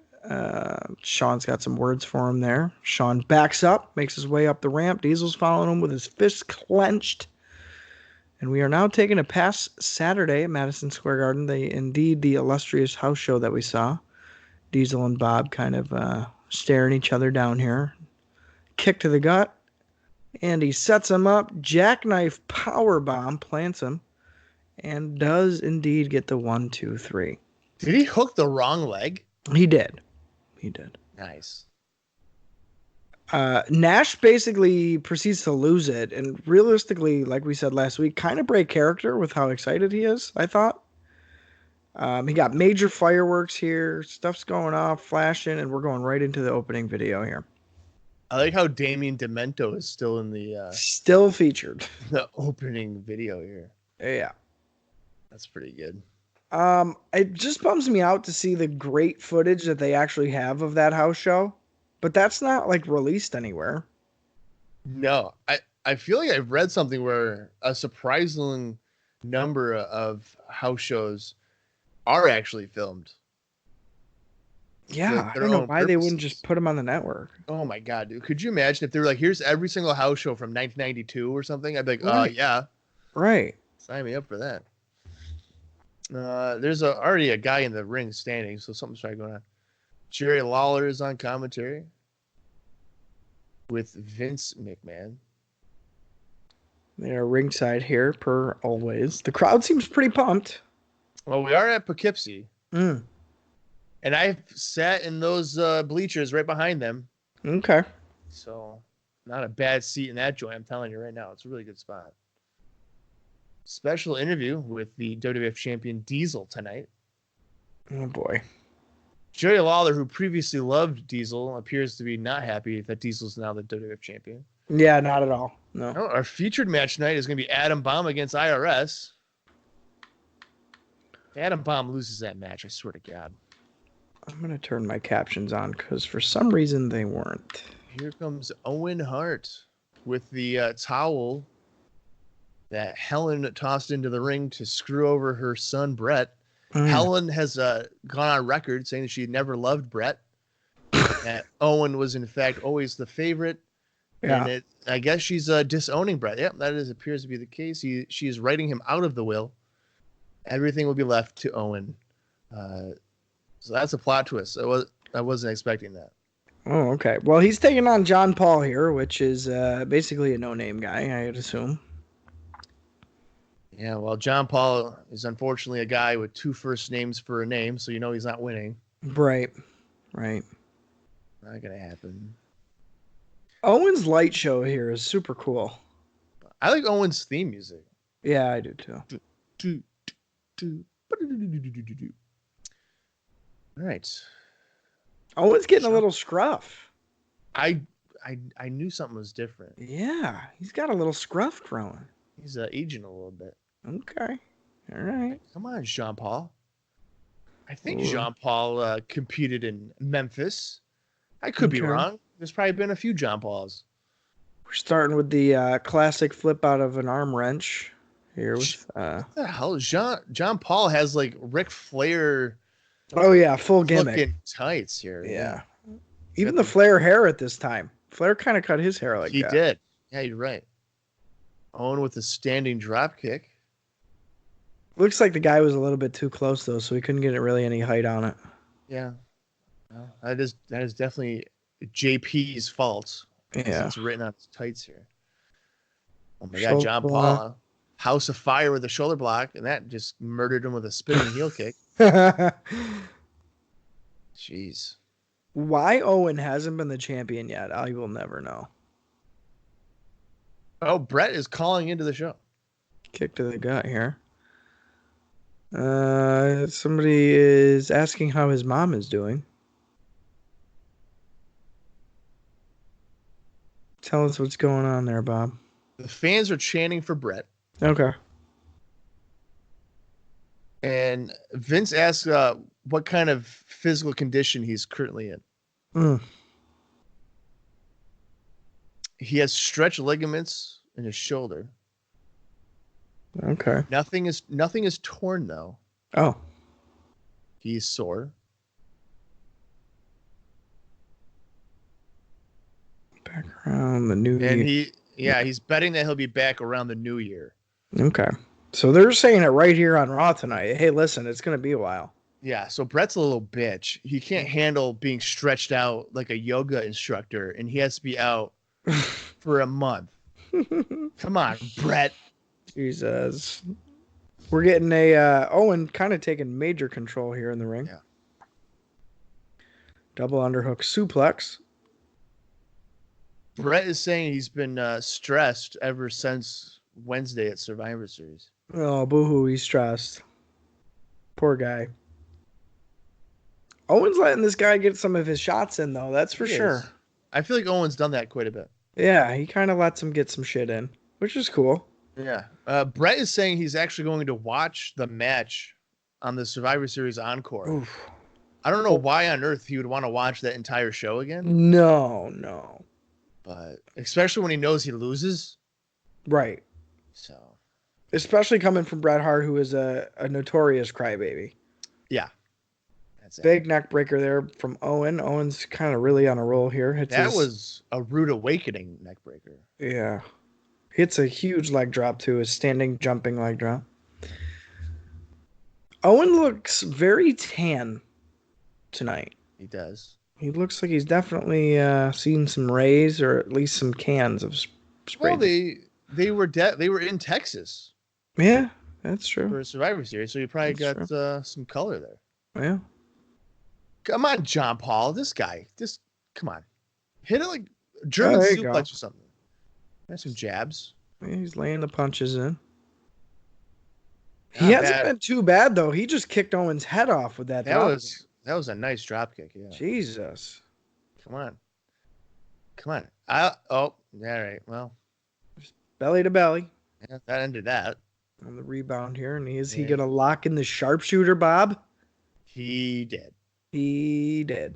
Shawn's got some words for him there. Shawn backs up, makes his way up the ramp. Diesel's following him with his fists clenched. And we are now taking a past Saturday at Madison Square Garden. The illustrious house show that we saw. Diesel and Bob kind of staring each other down here. Kick to the gut. And he sets him up. Jackknife powerbomb plants him. And does indeed get the 1, 2, 3. Did he hook the wrong leg? He did. Nice. Nash basically proceeds to lose it. And realistically, like we said last week, kind of break character with how excited he is, I thought. He got major fireworks here. Stuff's going off, flashing, and we're going right into the opening video here. I like how Damien Demento is still in the... Still featured. The opening video here. Yeah. That's pretty good. It just bums me out to see the great footage that they actually have of that house show, but that's not like released anywhere. No, I feel like I've read something where a surprising number of house shows are actually filmed. Yeah, I don't know why they wouldn't just put them on the network. Oh my God, dude. Could you imagine if they were like, here's every single house show from 1992 or something? I'd be like, Right. Yeah. Right. Sign me up for that. There's already a guy in the ring standing, so something's probably going on. Jerry Lawler is on commentary with Vince McMahon. They are ringside here, per always. The crowd seems pretty pumped. Well, we are at Poughkeepsie. Mm. And I've sat in those bleachers right behind them. Okay. So, not a bad seat in that joint, I'm telling you right now. It's a really good spot. Special interview with the WWF champion Diesel tonight. Oh, boy. Jerry Lawler, who previously loved Diesel, appears to be not happy that Diesel's now the WWF champion. Yeah, not at all. No. Our featured match tonight is going to be Adam Bomb against IRS. If Adam Bomb loses that match, I swear to God. I'm going to turn my captions on because for some reason they weren't. Here comes Owen Hart with the towel that Helen tossed into the ring to screw over her son, Brett. Helen has gone on record saying that she never loved Brett. That Owen was, in fact, always the favorite. Yeah. And I guess she's disowning Brett. Yep, that appears to be the case. She is writing him out of the will. Everything will be left to Owen. So that's a plot twist. I wasn't expecting that. Oh, okay. Well, he's taking on John Paul here, which is basically a no-name guy, I'd assume. Yeah, well, John Paul is unfortunately a guy with 2 first names for a name, so you know he's not winning. Right. Not gonna happen. Owen's light show here is super cool. I like Owen's theme music. Yeah, I do too. All right. Owen's getting a little scruff. I knew something was different. Yeah, he's got a little scruff growing. He's aging a little bit. Okay. All right. Come on, Jean Paul. I think Ooh. Jean Paul competed in Memphis. I could be wrong. There's probably been a few John Pauls. We're starting with the classic flip out of an arm wrench here. With, what the hell? John Paul has like Ric Flair. Oh yeah, full gimmick. Looking tights here. Yeah. Even the Flair hair at this time. Flair kind of cut his hair like that. He did. Yeah, you're right. Owen with a standing drop kick. Looks like the guy was a little bit too close though, so he couldn't get really any height on it. Yeah. Well, that is definitely JP's fault. Yeah. It's written on his tights here. Oh my God, Shoulder John block. Paul, House of Fire with a shoulder block, and that just murdered him with a spinning heel kick. Jeez. Why Owen hasn't been the champion yet, I will never know. Oh, Brett is calling into the show. Kick to the gut here. Somebody is asking how his mom is doing. Tell us what's going on there, Bob. The fans are chanting for Brett. Okay. And Vince asks what kind of physical condition he's currently in. Mm. He has stretched ligaments in his shoulder. Okay. Nothing is torn though. Oh. He's sore. Back around the new And year. he's betting that he'll be back around the new year. Okay. So they're saying it right here on Raw tonight. Hey, listen, it's going to be a while. Yeah, so Brett's a little bitch. He can't handle being stretched out like a yoga instructor, and he has to be out for a month. Come on, Brett. Jesus. We're getting a Owen kind of taking major control here in the ring. Yeah. Double underhook suplex. Brett is saying he's been stressed ever since Wednesday at Survivor Series. Oh, boo-hoo, he's stressed. Poor guy. Owen's letting this guy get some of his shots in, though. That's for He sure. is. I feel like Owen's done that quite a bit. Yeah, he kind of lets him get some shit in, which is cool. Yeah. Brett is saying he's actually going to watch the match on the Survivor Series Encore. Oof. I don't know why on earth he would want to watch that entire show again, No. but especially when he knows he loses. Right. So, Especially coming from Bret Hart, who is a notorious crybaby. yeah. That's it. Big neck breaker there from Owen. Owen's kind of really on a roll here. That was a rude awakening neck breaker. Yeah. Hits a huge leg drop, too. A standing, jumping leg drop. Owen looks very tan tonight. He does. He looks like he's definitely seen some rays or at least some cans of spray. Well, they were in Texas Yeah, that's true. for a Survivor Series, so you probably That's got some color there. Yeah. Come on, John Paul. This guy. Come on. Hit it like German there you go. suplex or something. There's some jabs. Yeah, he's laying the punches in. Not He hasn't bad. been too bad, though. He just kicked Owen's head off with that. That was a nice drop kick. Yeah. Jesus. Come on. All right. Well, Belly to belly yeah, that ended that. on the rebound here. And is he Yeah. going to lock in the sharpshooter, Bob? He did. He did.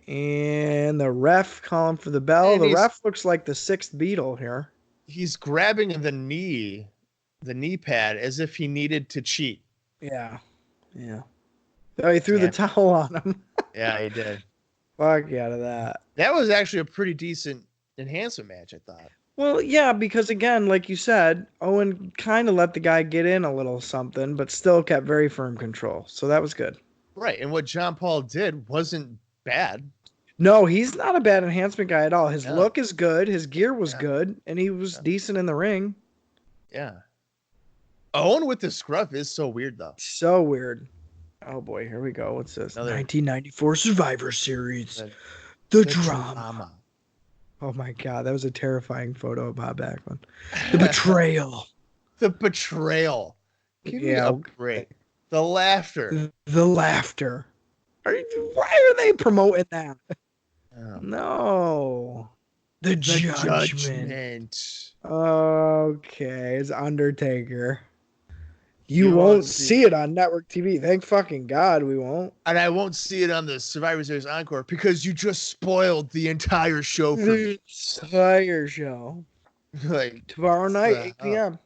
And the ref calling for the bell. And The ref looks like the sixth Beatle here. He's grabbing the knee pad as if he needed to cheat. Yeah. So he threw the towel on him. Yeah, he did. Fuck out of that. That was actually a pretty decent enhancement match, I thought. Well, yeah, because again, like you said, Owen kind of let the guy get in a little something, but still kept very firm control. So that was good. Right, and what John Paul did wasn't bad. No, he's not a bad enhancement guy at all. His Yeah. look is good. His gear was Yeah. good, and he was decent in the ring. Yeah. Owen with the scruff is so weird, though. So weird. Oh boy, here we go. What's this? Another- 1994 Survivor Series. The The drama. Oh my god, that was a terrifying photo of Bob Backlund. The betrayal. The betrayal. Give me Yeah. a break. The laughter. The laughter. Why are they promoting that? Oh. No. The judgment. Okay, it's Undertaker. You You won't won't see it on network TV. Thank fucking God we won't. And I won't see it on the Survivor Series Encore because you just spoiled the entire show for me. Entire show. Like, Tomorrow night, 8 Oh. p.m.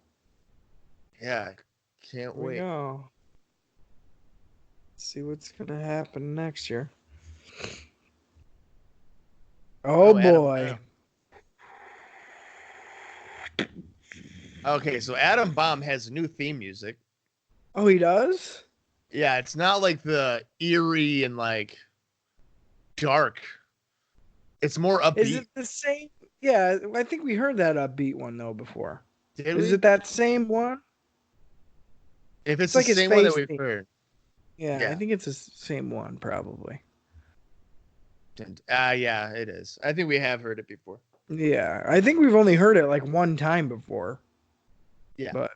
yeah, can't Here we wait. go. Let's see what's going to happen next year. Oh, Adam, boy. Okay, so Adam Bomb has new theme music. Oh, he does? Yeah, it's not like the eerie and like dark. It's more upbeat. Is it the same? Yeah, I think we heard that upbeat one though before. Did Is we? it that same one? If it's It's the like his same one that face we've theme. heard. Yeah, I Yeah. think it's the same one probably. Yeah, it is. I think we have heard it before. Yeah, I think we've only heard it like one time before, Yeah. but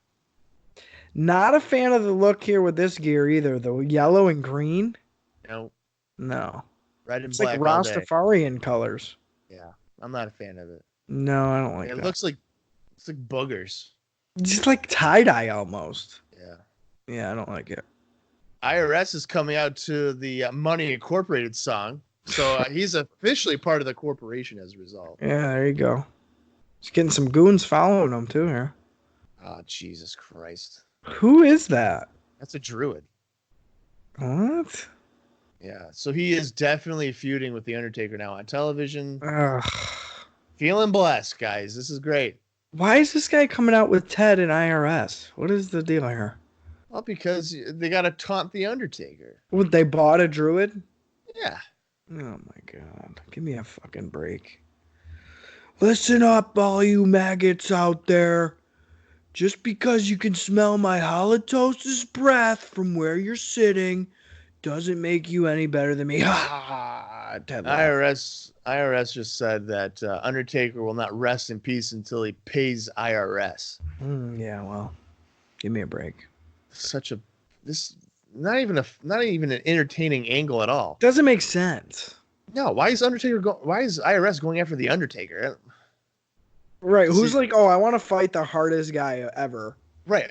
not a fan of the look here with this gear either. The yellow and green. No, No, red and it's like black all day. Rastafarian colors. Yeah. I'm not a fan of it. No, I don't like It that. looks like it's like boogers. Just like tie dye almost. Yeah. Yeah, I don't like it. IRS is coming out to the Money Incorporated song. So he's officially part of the corporation as a result. Yeah, there you go. He's getting some goons following him too here. Oh, Jesus Christ. Who is that? That's a druid. What? Yeah. So he is definitely feuding with The Undertaker now on television. Ugh. Feeling blessed, guys. This is great. Why is this guy coming out with Ted and IRS? What is the deal here? Well, because they got to taunt The Undertaker. What, they bought a druid? Yeah. Oh my god. Give me a fucking break. Listen up, all you maggots out there. Just because you can smell my halitosis breath from where you're sitting doesn't make you any better than me. Ha! Ted laughed. IRS just said that Undertaker will not rest in peace until he pays IRS. Yeah, well, give me a break. Not even an entertaining angle at all. Doesn't make sense. No, why is IRS going after the Undertaker? Right, who's See- like, oh, I want to fight the hardest guy ever. Right.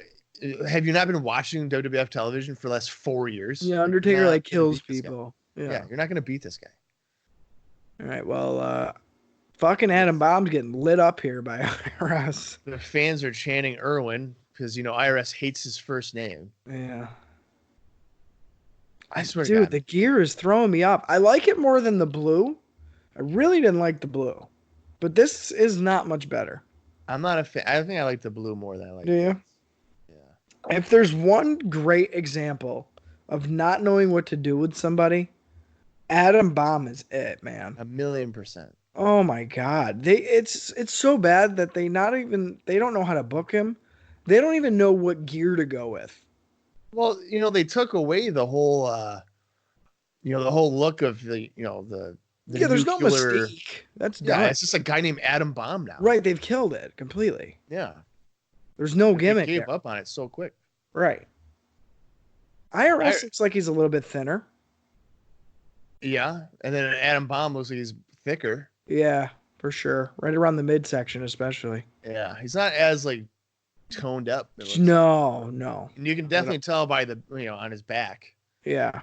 Have you not been watching WWF television for the last 4 years? Yeah, You're Undertaker not like gonna kills beat this guy. people. Yeah, Yeah. you're not going to beat this guy. All right, well, fucking Adam Bomb's getting lit up here by IRS. The fans are chanting Irwin because, IRS hates his first name. Yeah. I swear to Dude, God. the gear is throwing me up. I like it more than the blue. I really didn't like the blue. But this is not much better. I'm not a fan. I think I like the blue more than I like Do you? Yeah. If there's one great example of not knowing what to do with somebody, Adam Bomb is it, man. 1,000,000%. Oh my god. It's so bad that they don't know how to book him. They don't even know what gear to go with. Well, they took away the whole, the whole look of the There's no nuclear- mystique. That's Yeah, done. it's just a guy named Adam Bomb now. Right, they've killed it completely. Yeah. There's no They gimmick gave there. up on it so quick. Right. IRS looks like he's a little bit thinner. Yeah, and then Adam Bomb looks like he's thicker. Yeah, for sure. Right around the midsection, especially. Yeah, he's not as toned up. it looks. No. And you can definitely tell by the on his back. Yeah.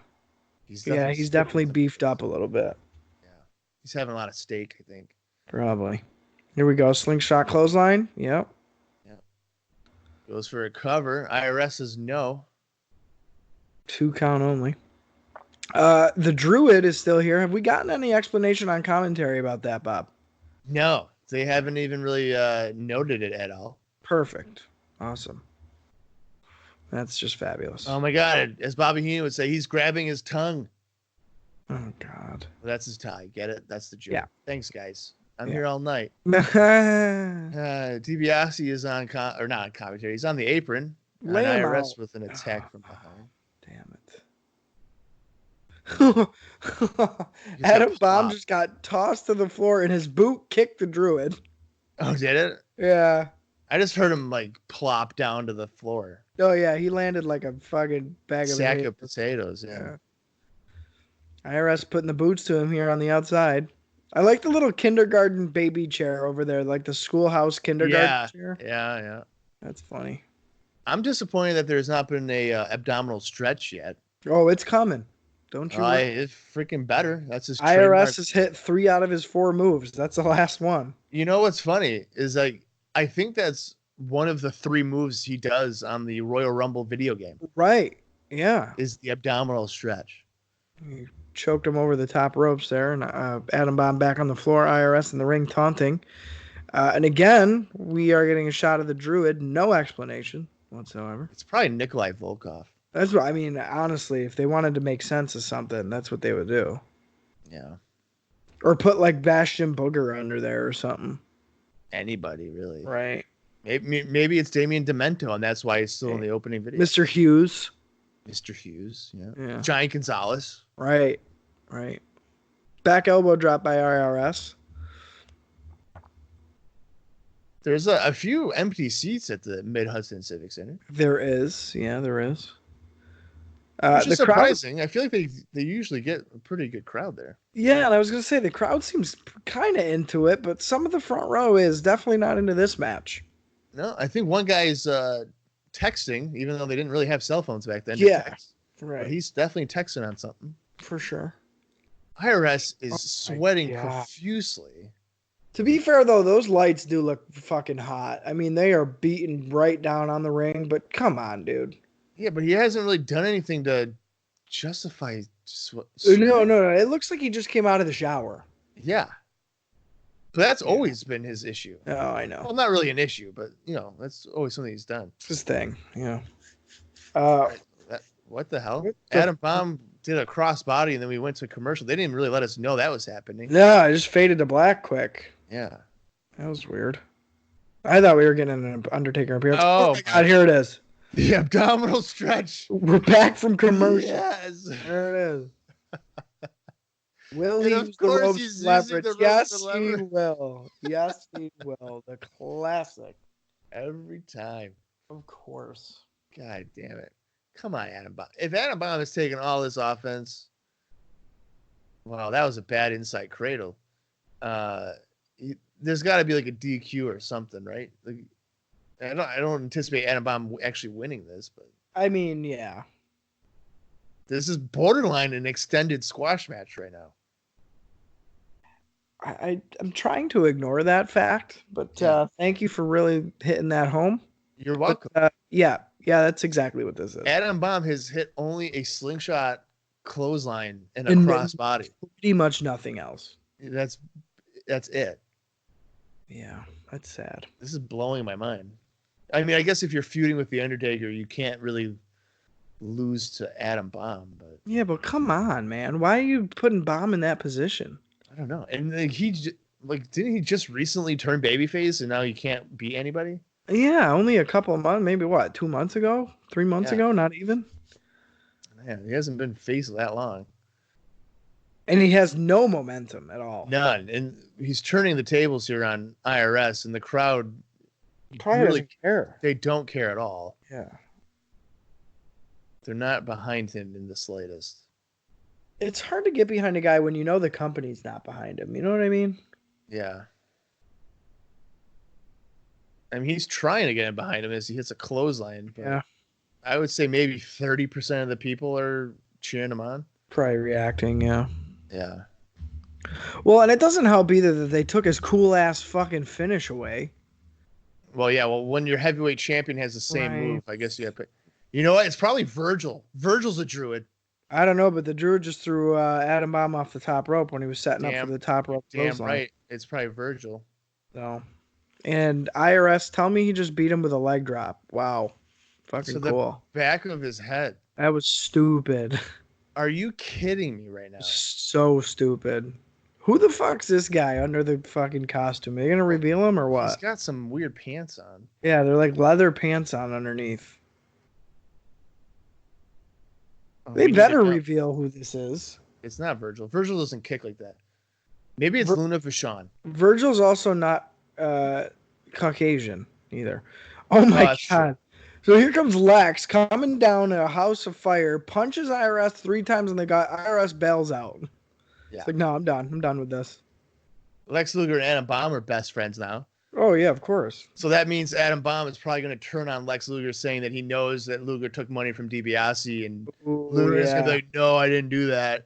He's He's definitely beefed up a little bit. Yeah, he's having a lot of steak, I think. Probably. Here we go. Slingshot clothesline. Yep. Goes for a cover. IRS says no. 2 count only. The Druid is still here. Have we gotten any explanation on commentary about that, Bob? No, they haven't even really noted it at all. Perfect. Awesome. That's just fabulous. Oh my God! As Bobby Heenan would say, he's grabbing his tongue. Oh, God. Well, that's his tie. Get it? That's the joke. Yeah. Thanks, guys. I'm Yeah. here all night. Lay DiBiase is on not on commentary. He's on the apron. On him IRS out. with an attack from behind. Damn it. He's Adam got Bomb plopped. just got tossed to the floor and his boot kicked the Druid. Oh, did it? Yeah. I just heard him plop down to the floor. Oh, yeah. He landed like a fucking bag of Sack hay. of potatoes. Yeah. IRS putting the boots to him here on the outside. I like the little kindergarten baby chair over there, like the schoolhouse kindergarten Yeah. chair. Yeah. That's funny. I'm disappointed that there's not been a abdominal stretch yet. Oh, it's coming. Don't you worry. It's freaking better. That's his IRS trademark. has hit 3 out of his 4 moves. That's the last one. You know what's funny is I think that's one of the 3 moves he does on the Royal Rumble video game Right. Yeah. is the abdominal stretch. He choked him over the top ropes there. And Adam Bomb back on the floor. IRS in the ring taunting. And again, we are getting a shot of the Druid. No explanation whatsoever. It's probably Nikolai Volkov. That's what I mean. Honestly, if they wanted to make sense of something, that's what they would do. Yeah. Or put like Bastion Booger under there or something. anybody really. Right. Maybe it's Damian Demento, and that's why he's still in the opening video. Mr. Hughes. Mr. Hughes, Yeah. Giant Gonzalez. Right. Back elbow drop by IRS. There's a few empty seats at the Mid-Hudson Civic Center. There is. Yeah, there is. Which is the crowd, surprising. I feel like they usually get a pretty good crowd there. yeah, and I was going to say the crowd seems kind of into it, but some of the front row is definitely not into this match. No, I think one guy is texting, even though they didn't really have cell phones back then. Yeah, right. But he's definitely texting on something. For sure. IRS is sweating profusely. To be fair, though, those lights do look fucking hot. I mean, they are beating right down on the ring, but come on, dude. Yeah, but he hasn't really done anything to justify. No. It looks like he just came out of the shower. Yeah. But that's always been his issue. Oh, I know. Well, not really an issue, but, that's always something he's done. It's his thing, yeah. What the hell? Adam Bomb did a crossbody, and then we went to a commercial. They didn't really let us know that was happening. No, I just faded to black quick. Yeah. That was weird. I thought we were getting an Undertaker appearance. Oh my God, here it is. The abdominal stretch. We're back from commercial. Yes. There it is. Will And he of use the course ropes he's to leverage? using the Yes, ropes to he leverage. will. Yes, he will. The classic. Every time. Of course. God damn it. Come on, Adam Bomb. If Adam Bomb is taking all this offense, wow, that was a bad inside cradle. There's got to be like a DQ or something, right? Like, I don't anticipate Adam Bomb actually winning this, but I mean, yeah. this is borderline an extended squash match right now. I'm trying to ignore that fact, but thank you for really hitting that home. You're welcome. But, yeah, that's exactly what this is. Adam Bomb has hit only a slingshot clothesline and a And crossbody. Pretty much nothing else. That's it. Yeah, that's sad. This is blowing my mind. I mean, I guess if you're feuding with the Undertaker, you can't really lose to Adam Bomb, but Yeah, but come on, man. Why are you putting Bomb in that position? I don't know. And didn't he just recently turn babyface and now he can't beat anybody? Yeah, only a couple of months, maybe 2 months ago? 3 months ago? Not even? Man, he hasn't been face that long. And he has no momentum at all. None. And he's turning the tables here on IRS, and the crowd Probably really doesn't care. They don't care at all. Yeah. They're not behind him in the slightest. It's hard to get behind a guy when you know the company's not behind him. You know what I mean? Yeah. I mean, he's trying to get him behind him as he hits a clothesline. But Yeah. I would say maybe 30% of the people are cheering him on. Probably reacting, yeah. Yeah. Well, and it doesn't help either that they took his cool-ass fucking finish away. Well, yeah. Well, when your heavyweight champion has the same Right. move, I guess you have to. You know what? It's probably Virgil. Virgil's a druid. I don't know, but the Druid just threw Adam Bomb off the top rope when he was setting up Damn- for the top rope. Damn clothesline. right. It's probably Virgil. So, and IRS, tell me he just beat him with a leg drop. Wow. Fucking So the cool. back of his head. That was stupid. Are you kidding me right now? So stupid. Who the fuck's this guy under the fucking costume? Are they gonna reveal him or He's what? got some weird pants on. Yeah, they're like leather pants on underneath. Oh, They we need better to know. reveal who this is. It's not Virgil. Virgil doesn't kick like that. Maybe it's Luna Vachon. Virgil's also not Caucasian either. Oh my that's true. god. So here comes Lex coming down a house of fire, punches IRS 3 times, and the guy IRS bails out. Yeah. It's like, no, I'm done. I'm done with this. Lex Luger and Adam Bomb are best friends now. Oh yeah, of course. So that means Adam Bomb is probably going to turn on Lex Luger, saying that he knows that Luger took money from DiBiase, and Ooh, Luger's yeah. going to be like, no, I didn't do that.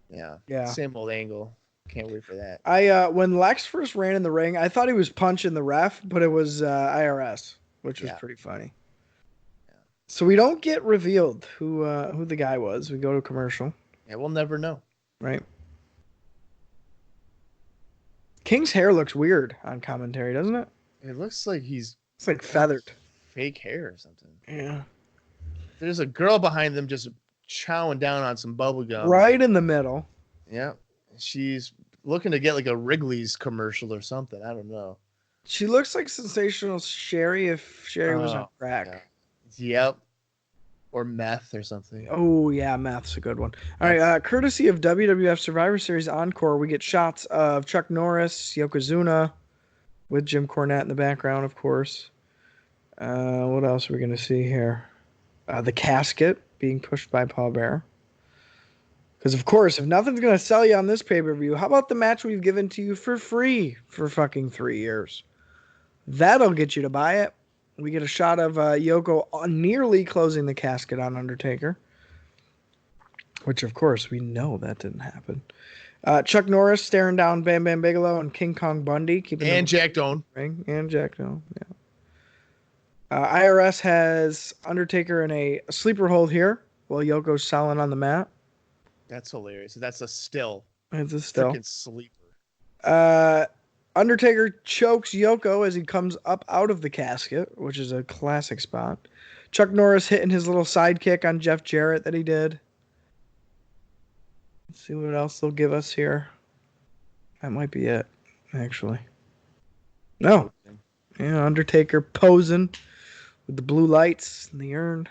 Yeah. Yeah. Same old angle. Can't wait for that. When Lex first ran in the ring, I thought he was punching the ref, but it was IRS, which was Yeah. pretty funny. So we don't get revealed who the guy was. We go to commercial, Yeah, we'll never know. right? King's hair looks weird on commentary, doesn't it? It looks like he's It's like feathered. fake hair or something. Yeah. There's a girl behind them just chowing down on some bubble gum. Right in the middle. Yeah. She's looking to get like a Wrigley's commercial or something. I don't know. She looks like Sensational Sherry if Sherry was on Oh, crack. yeah. Yep. Or meth or something. Oh, yeah, meth's a good one. All That's- right, courtesy of WWF Survivor Series Encore, we get shots of Chuck Norris, Yokozuna, with Jim Cornette in the background, of course. What else are we going to see here? The casket being pushed by Paul Bearer. Because, of course, if nothing's going to sell you on this pay-per-view, how about the match we've given to you for free for fucking 3 years? That'll get you to buy it. We get a shot of Yoko nearly closing the casket on Undertaker. Which, of course, we know that didn't happen. Chuck Norris staring down Bam Bam Bigelow and King Kong Bundy. And Jack Doan. Ring. And Jack Doan, yeah. IRS has Undertaker in a sleeper hold here while Yoko's selling on the mat. That's hilarious. That's a still. It's a still. Freaking sleeper. Undertaker chokes Yoko as he comes up out of the casket, which is a classic spot. Chuck Norris hitting his little sidekick on Jeff Jarrett that he did. Let's see what else they'll give us here. That might be it, actually. No. Yeah, Undertaker posing with the blue lights and the urn.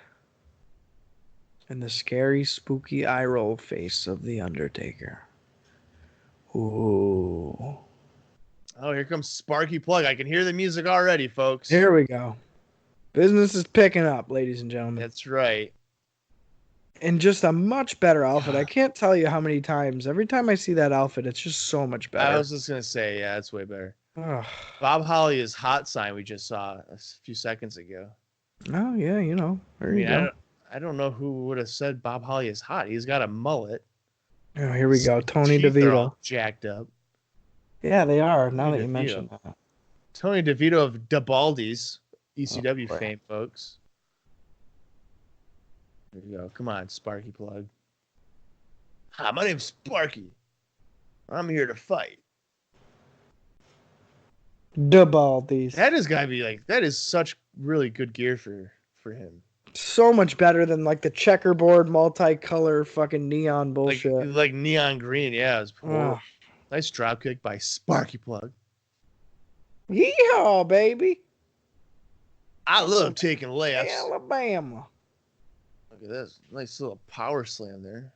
And the scary, spooky eye roll face of the Undertaker. Ooh. Oh, here comes Sparky Plugg. I can hear the music already, folks. Here we go. Business is picking up, ladies and gentlemen. That's right. And just a much better outfit. I can't tell you how many times. Every time I see that outfit, it's just so much better. I was just going to say, yeah, it's way better. Ugh. Bob Holly is hot sign we just saw a few seconds ago. Oh, yeah, you know. There you go. I don't know who would have said Bob Holly is hot. He's got a mullet. Oh, here we go. Tony Teeth are all DeVito. jacked up. Yeah, they are. Now Tony that you DeVito. mention that. Tony DeVito of DeBaldi's ECW boy. fame, folks. There you go. Come on, Sparky Plugg. Hi, my name's Sparky. I'm here to fight. DeBaldi's. That is gotta be like that is such really good gear for him. So much better than like the checkerboard multicolor fucking neon bullshit. Like neon green, yeah. It was Ugh. nice drop kick by Sparky Plugg. Yeehaw, baby. I love taking layups. Alabama. Look at this. Nice little power slam there.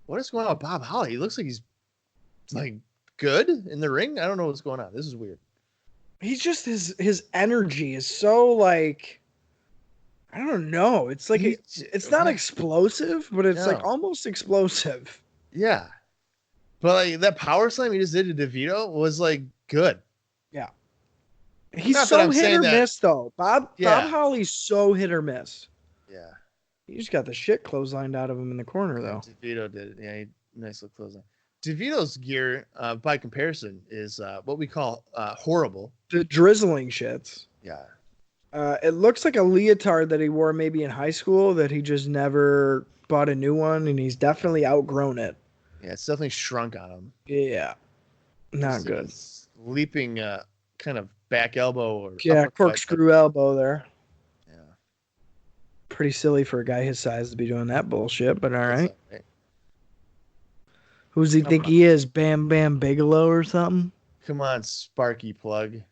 What is going on with Bob Holly? He looks like he's like good in the ring. I don't know what's going on. This is weird. He's just his energy is so like I don't know. It's like it's not explosive, but it's like almost explosive. Yeah. But like that power slam he just did to DeVito was like good. Yeah. He's Not that I'm so hit saying or that- miss though. Bob Holly's so hit or miss. Yeah. He just got the shit clotheslined out of him in the corner though. DeVito did. Yeah, nice little clothesline. DeVito's gear, by comparison, is what we call horrible. The drizzling shits. Yeah. It looks like a leotard that he wore maybe in high school that he just never bought a new one, and he's definitely outgrown it. Yeah, it's definitely shrunk on him. Yeah. Not good. It's leaping kind of back elbow or uppercut. Corkscrew elbow there. Yeah. Pretty silly for a guy his size to be doing that bullshit, but all right. Who's he think he is? Bam Bam Bigelow or something? Come on, Sparky Plugg.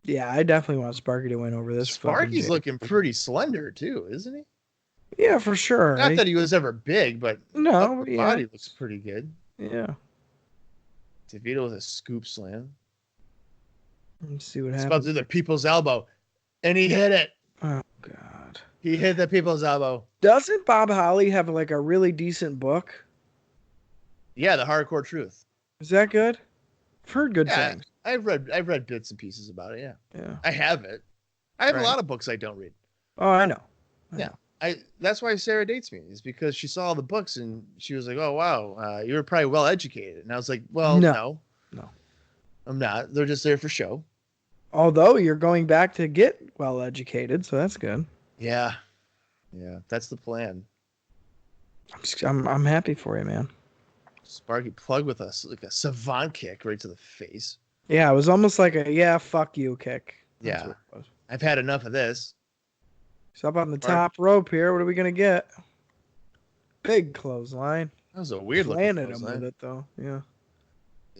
Yeah, I definitely want Sparky to win over this. Sparky's looking pretty slender too, isn't he? Yeah, for sure. Not that he was ever big, but no, the body looks pretty good. Yeah. DeVito with a scoop slam. Let's see what It's happens. about to do the people's elbow, and he hit it. Oh God. He hit the people's elbow. Doesn't Bob Holly have like a really decent book? Yeah, the Hardcore Truth. Is that good? I've heard good things. I've read bits and pieces about it. Yeah. Yeah. I have it. I have a lot of books I don't read. Oh, I know. Yeah. That's why Sarah dates me, is because she saw all the books and she was like, "Oh wow, you were probably well educated." And I was like, "Well, no, I'm not. They're just there for show." Although you're going back to get well educated, so that's good. Yeah, that's the plan. I'm happy for you, man. Sparky Plugg with us like a savant kick right to the face. Yeah, it was almost like a fuck you kick. That's what it was. I've had enough of this. He's up on the top rope here. What are we gonna get? Big clothesline. That was a weird looking Planted him clothesline. with it though. Yeah.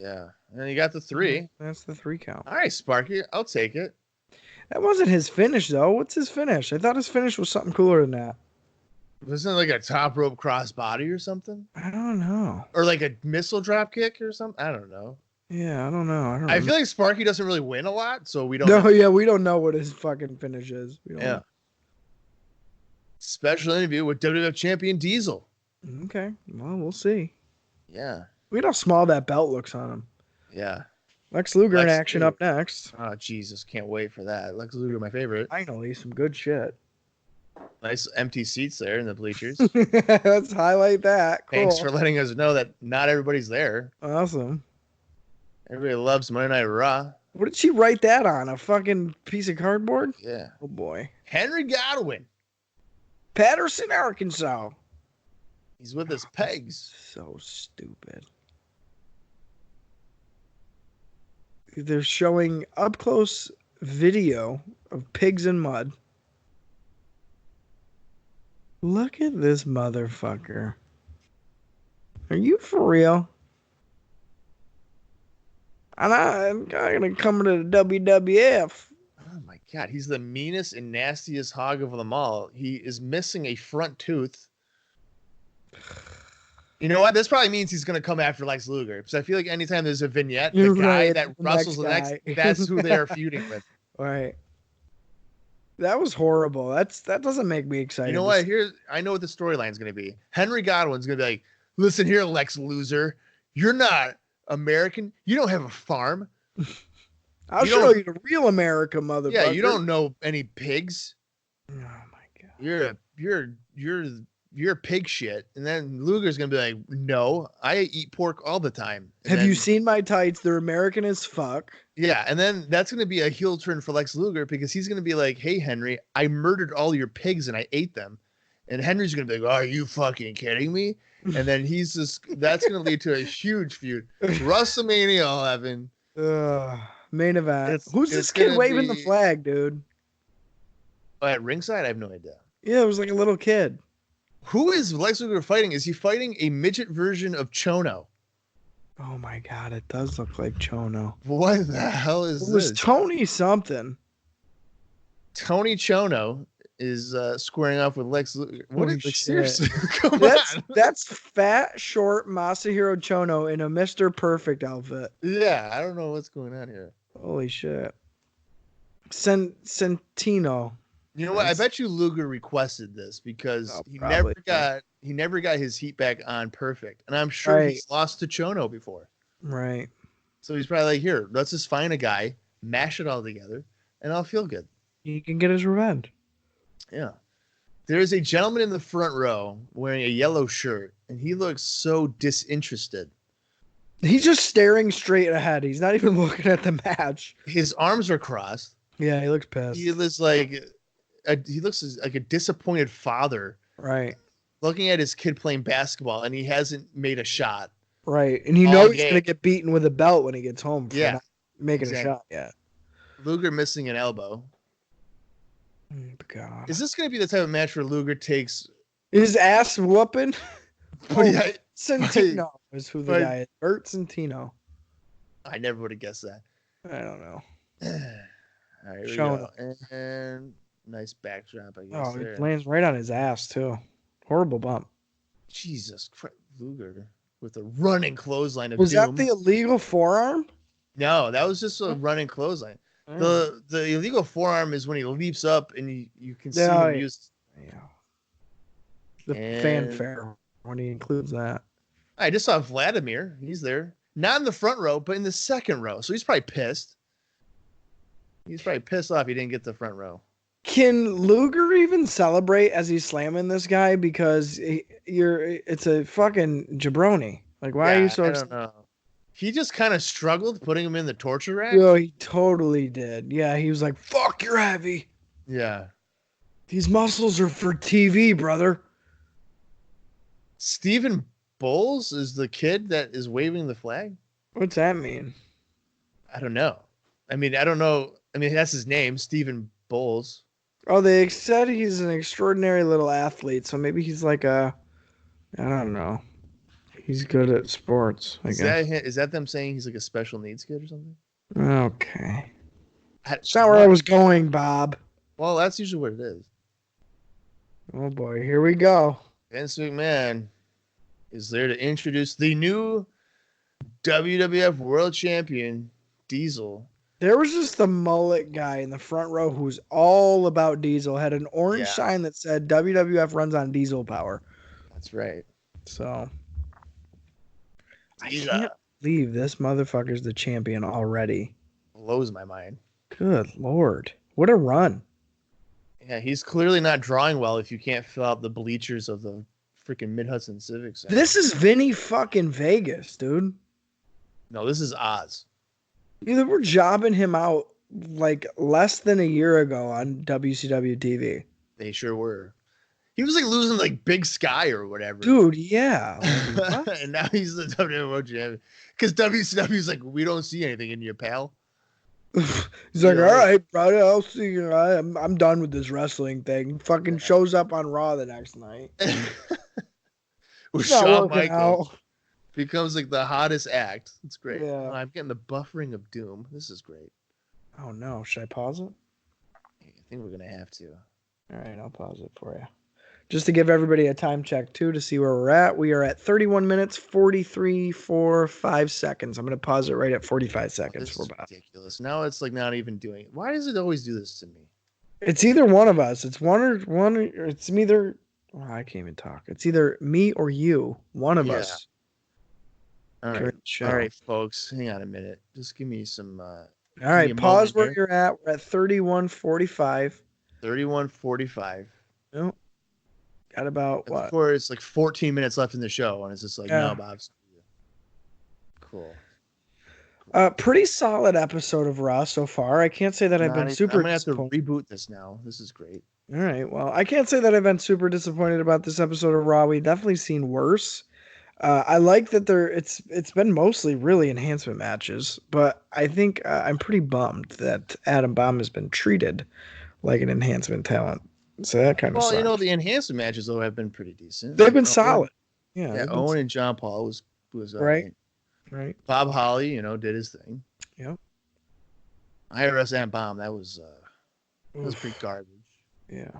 Yeah. And you got the 3. That's the 3 count. All right, Sparky. I'll take it. That wasn't his finish, though. What's his finish? I thought his finish was something cooler than that. Wasn't it like a top rope cross body or something? I don't know. Or like a missile drop kick or something? I don't know. Yeah, I don't know. I feel like Sparky doesn't really win a lot, so we don't No, know. yeah, we don't know what his fucking finish is. We don't know. Special interview with WWF champion Diesel. Okay. Well, we'll see. Yeah. Look at how small that belt looks on him. Yeah. Lex Luger in Lex action Luger. up next. Oh, Jesus. Can't wait for that. Lex Luger, my favorite. Finally, some good shit. Nice empty seats there in the bleachers. Let's highlight that. Cool. Thanks for letting us know that not everybody's there. Awesome. Everybody loves Monday Night Raw. What did she write that on? A fucking piece of cardboard? Yeah. Oh, boy. Henry Godwin. Patterson, Arkansas. He's with his pegs. So stupid. They're showing up close video of pigs in mud. Look at this motherfucker. Are you for real? I'm gonna come to the WWF. Oh my God, he's the meanest and nastiest hog of them all. He is missing a front tooth. You know what? This probably means he's going to come after Lex Luger. Because I feel like anytime there's a vignette, You're the guy right, that the wrestles the next next, guy. that's who they are feuding with. All right. That was horrible. That doesn't make me excited. You know what? I know what the storyline is going to be. Henry Godwin's going to be like, listen here, Lex Loser. You're not American. You don't have a farm. I'll show you the real America, motherfucker. Yeah, you don't know any pigs. Oh my God. You're pig shit. And then Luger's gonna be like, no, I eat pork all the time. And Have then, you seen my tights? They're American as fuck. Yeah, and then that's gonna be a heel turn for Lex Luger because he's gonna be like, hey Henry, I murdered all your pigs and I ate them. And Henry's gonna be like, are you fucking kidding me? And then that's gonna lead to a huge feud. WrestleMania 11. Main event. Who's this it's kid gonna waving the be- flag, dude? At ringside, I have no idea. Yeah, it was like a little kid. Who is Lex Luger fighting? Is he fighting a midget version of Chono? Oh my God, it does look like Chono. What the hell is It was this? Tony something. Tony Chono is squaring off with Lex Luger. What Holy is shit. seriously? Come That's on. that's fat, short Masahiro Chono in a Mr. Perfect outfit. Yeah, I don't know what's going on here. Holy shit. Centino. You know what? I bet you Luger requested this because Oh, he probably. never got his heat back on perfect, and I'm sure Right. he's lost to Chono before. Right. So he's probably like, here, let's just find a guy, mash it all together, and I'll feel good. He can get his revenge. Yeah. There is a gentleman in the front row wearing a yellow shirt, and he looks so disinterested. He's just staring straight ahead. He's not even looking at the match. His arms are crossed. Yeah, he looks pissed. He looks like a disappointed father Right. looking at his kid playing basketball, and he hasn't made a shot. Right. And you All know he's game. going to get beaten with a belt when he gets home for Yeah. not making Exactly. a shot yet. Luger missing an elbow. Oh, God. Is this going to be the type of match where Luger takes? His ass whooping? Oh, yeah, Centino is who the but- guy is. Bert Centino. I never would have guessed that. I don't know. All right, here we Showing go. up. And nice backdrop, I guess. Oh, there. it lands right on his ass, too. Horrible bump. Jesus Christ, Luger with a running clothesline of Was doom. that the illegal forearm? No, that was just a running clothesline. The illegal forearm is when he leaps up and you can see Yeah, him yeah. use. Yeah. The And- fanfare when he includes that. I just saw Vladimir. He's there. Not in the front row, but in the second row. So he's probably pissed. He's probably pissed off he didn't get the front row. Can Luger even celebrate as he's slamming this guy? Because it's a fucking jabroni. Like, why are you so I don't know. He just kind of struggled putting him in the torture rack. Oh, he totally did. Yeah, he was like, fuck, you're heavy. Yeah. These muscles are for TV, brother. Stephen Bowles is the kid that is waving the flag. What's that mean? I don't know. I don't know. That's his name, Stephen Bowles. Oh, they said he's an extraordinary little athlete, so maybe he's like I don't know. He's good at sports, I guess. Is that them saying he's like a special needs kid or something? Okay. That's not where I was going, Bob. Well, that's usually what it is. Oh boy, here we go. Vince McMahon is there to introduce the new WWF World Champion, Diesel. There was just the mullet guy in the front row who's all about Diesel. Had an orange sign that said WWF runs on diesel power. That's right. So I can't believe this motherfucker's the champion already. Blows my mind. Good Lord. What a run. Yeah, he's clearly not drawing well if you can't fill out the bleachers of the freaking Mid-Hudson Civic Center. This is Vinny fucking Vegas, dude. No, this is Oz. Either we're jobbing him out like less than a year ago on WCW TV. They sure were. He was like losing like Big Sky or whatever. Dude, yeah. Like, and now he's the WWE World Champion. Because WCW's like, we don't see anything in you, pal. He's like, all right, brother, I'll see you. I'm done with this wrestling thing. Fucking shows up on Raw the next night. With Shawn Michaels. Becomes like the hottest act. It's great. Yeah. Oh, I'm getting the buffering of doom. This is great. Oh no, should I pause it? I think we're gonna have to. All right, I'll pause it for you. Just to give everybody a time check too to see where we're at. We are at 31 minutes 5 seconds. I'm gonna pause it right at 45 seconds. This is ridiculous. Now it's like not even doing it. Why does it always do this to me? It's either one of us. It's one or it's either. Oh, I can't even talk. It's either me or you. One of us. All right, folks. Hang on a minute. Just give me some. All right, pause where you're at. We're at 31:45. 31:45. Nope. Got about what? Before it's like 14 minutes left in the show, and it's just like, no, Bob. Cool. Pretty solid episode of Raw so far. I can't say that I've been super. I'm gonna have to reboot this now. This is great. All right. Well, I can't say that I've been super disappointed about this episode of Raw. We've definitely seen worse. I like that it's been mostly really enhancement matches, but I think I'm pretty bummed that Adam Bomb has been treated like an enhancement talent. So that kind of sucks. Well, the enhancement matches though have been pretty decent. They've been solid. Yeah. Owen and John Paul was right. Right. Bob Holly, did his thing. Yep. IRS and Bomb, that was pretty garbage. Yeah.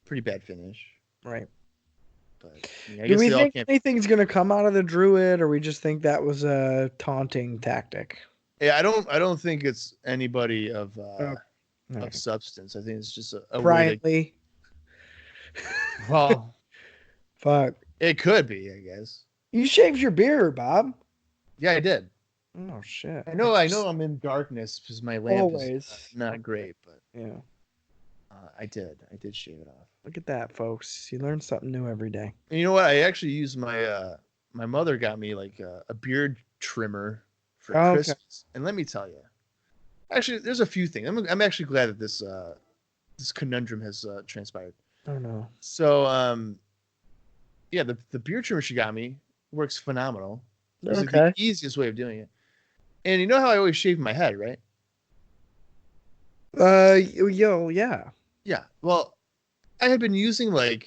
Pretty bad finish. Right. But do we think anything's going to come out of the Druid, or we just think that was a taunting tactic? Yeah, I don't think it's anybody of substance. I think it's just a Brian Lee. Well, fuck. It could be, I guess. You shaved your beard, Bob. Yeah, I did. Oh shit. I know I'm in darkness because my lamp is not great, but yeah. I did shave it off. Look at that, folks. You learn something new every day. And you know what? I actually used my mother got me like a beard trimmer for Christmas. Okay. And let me tell you, actually, there's a few things. I'm actually glad that this conundrum has transpired. Oh no. So yeah, the beard trimmer she got me works phenomenal. It's like the easiest way of doing it. And you know how I always shave my head, right? Yeah. Yeah. Well, I had been using I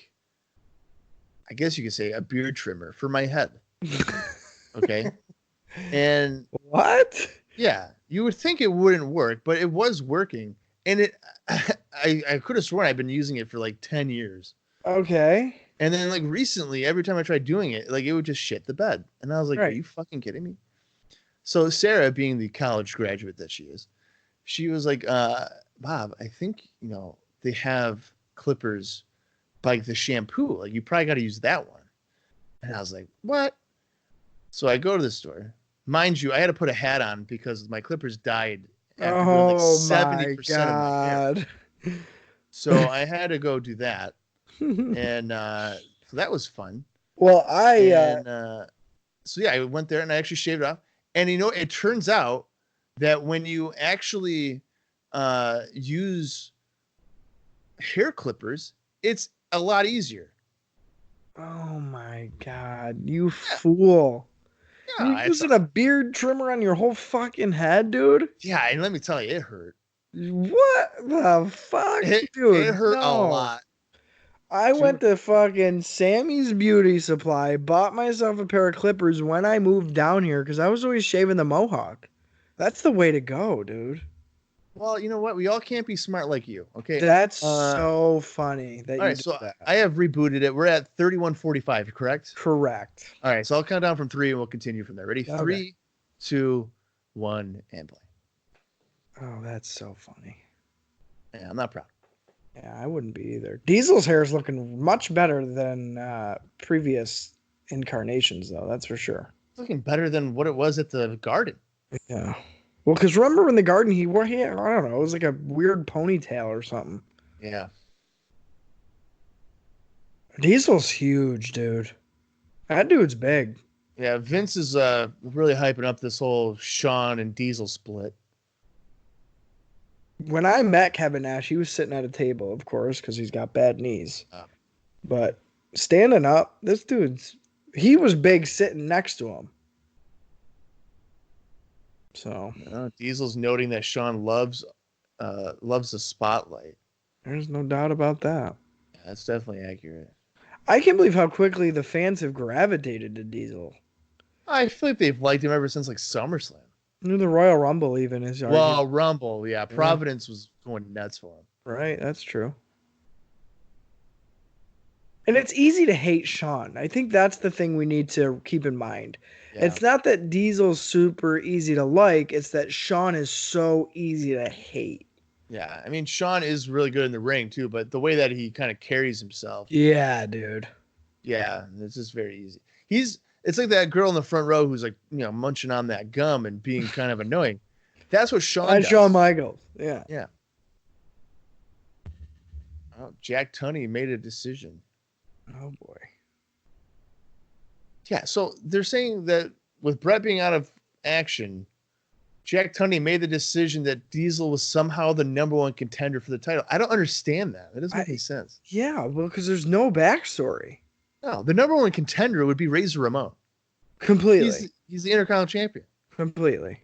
guess you could say a beard trimmer for my head. Okay. And what? Yeah, you would think it wouldn't work, but it was working. And I could have sworn I'd been using it for like 10 years. Okay. And then recently, every time I tried doing it, it would just shit the bed. And I was like, Are you fucking kidding me? So Sarah, being the college graduate that she is, she was like, Bob, I think, they have clippers by the shampoo. You probably got to use that one. And I was like, what? So I go to the store. Mind you, I had to put a hat on because my clippers died after doing 70% of my hair. So I had to go do that. And so that was fun. Well, so yeah, I went there and I actually shaved it off. And it turns out that when you actually use hair clippers, it's a lot easier. Oh my God, you fool. Yeah, you're using a beard trimmer on your whole fucking head, dude? Yeah, and let me tell you, it hurt. What the fuck, dude? It hurt a lot. I went to fucking Sammy's Beauty Supply, bought myself a pair of clippers when I moved down here because I was always shaving the mohawk. That's the way to go, dude. Well, you know what? We all can't be smart like you. Okay. That's so funny that All you right. did So that. I have rebooted it. We're at 31:45, correct? Correct. All right. So I'll count down from 3 and we'll continue from there. Ready? Okay. 3, 2, 1, and play. Oh, that's so funny. Yeah, I'm not proud. Yeah, I wouldn't be either. Diesel's hair is looking much better than previous incarnations, though. That's for sure. It's looking better than what it was at the garden. Yeah. Well, because remember in the garden he wore hair? I don't know. It was like a weird ponytail or something. Yeah. Diesel's huge, dude. That dude's big. Yeah. Vince is really hyping up this whole Shawn and Diesel split. When I met Kevin Nash, he was sitting at a table, of course, because he's got bad knees. Oh. But standing up, he was big sitting next to him. So Diesel's noting that Shawn loves the spotlight. there's no doubt about that. Yeah, that's definitely accurate. I can't believe how quickly the fans have gravitated to Diesel. I feel like they've liked him ever since like SummerSlam. The Royal Rumble even is Well, Rumble, yeah. Providence was going nuts for him. right. That's true. And it's easy to hate Shawn. I think that's the thing we need to keep in mind. Yeah. It's not that Diesel's super easy to like. It's that Shawn is so easy to hate. Yeah, I mean, Shawn is really good in the ring too, but the way that he kind of carries himself. Yeah, dude. Yeah, it's just very easy. It's like that girl in the front row who's like, munching on that gum and being kind of annoying. That's what Shawn And does. Shawn Michaels. Yeah. Yeah. Oh, Jack Tunney made a decision. Oh boy. Yeah, so they're saying that with Brett being out of action, Jack Tunney made the decision that Diesel was somehow the number one contender for the title. I don't understand that. That doesn't make any sense. Yeah, well, because there's no backstory. No, the number one contender would be Razor Ramon. Completely. He's the Intercontinental Champion. Completely.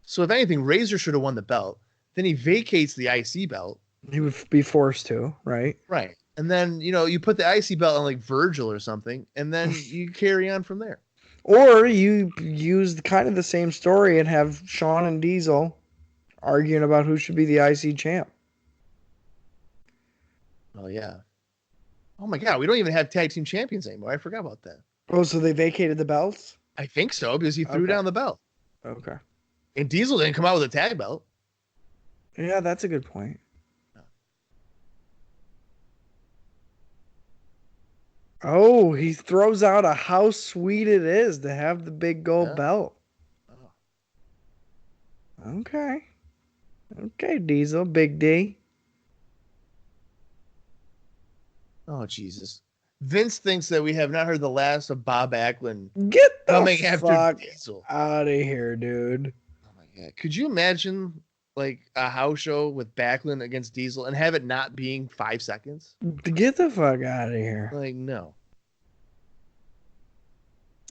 So if anything, Razor should have won the belt. Then he vacates the IC belt. He would be forced to, right? Right. And then, you put the IC belt on like Virgil or something, and then you carry on from there. Or you use kind of the same story and have Shawn and Diesel arguing about who should be the IC champ. Oh, yeah. Oh, my God. We don't even have tag team champions anymore. I forgot about that. Oh, so they vacated the belts? I think so, because he threw down the belt. Okay. And Diesel didn't come out with a tag belt. Yeah, that's a good point. Oh, he throws out a how sweet it is to have the big gold belt. Oh. Okay. Okay, Diesel, Big D. Oh, Jesus. Vince thinks that we have not heard the last of Bob Backlund Get the coming fuck after Diesel. out of here, dude. Oh, my God. Could you imagine like a house show with Backlund against Diesel and have it not being 5 seconds? Get the fuck out of here. Like, no.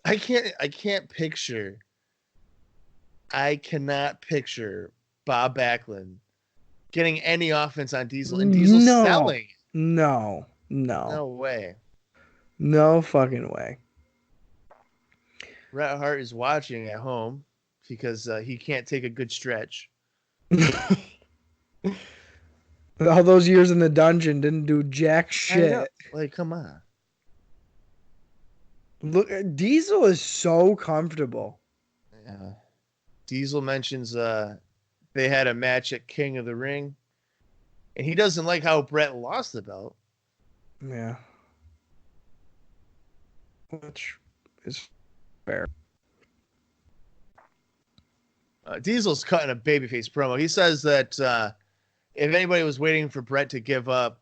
I cannot picture Bob Backlund getting any offense on Diesel and Diesel selling. No way. No fucking way. Bret Hart is watching at home because he can't take a good stretch. All those years in the dungeon didn't do jack shit. Like, come on. Look, Diesel is so comfortable. Yeah. Diesel mentions they had a match at King of the Ring, and he doesn't like how Bret lost the belt. Yeah. Which is fair. Diesel's cutting a babyface promo. He says that if anybody was waiting for Bret to give up,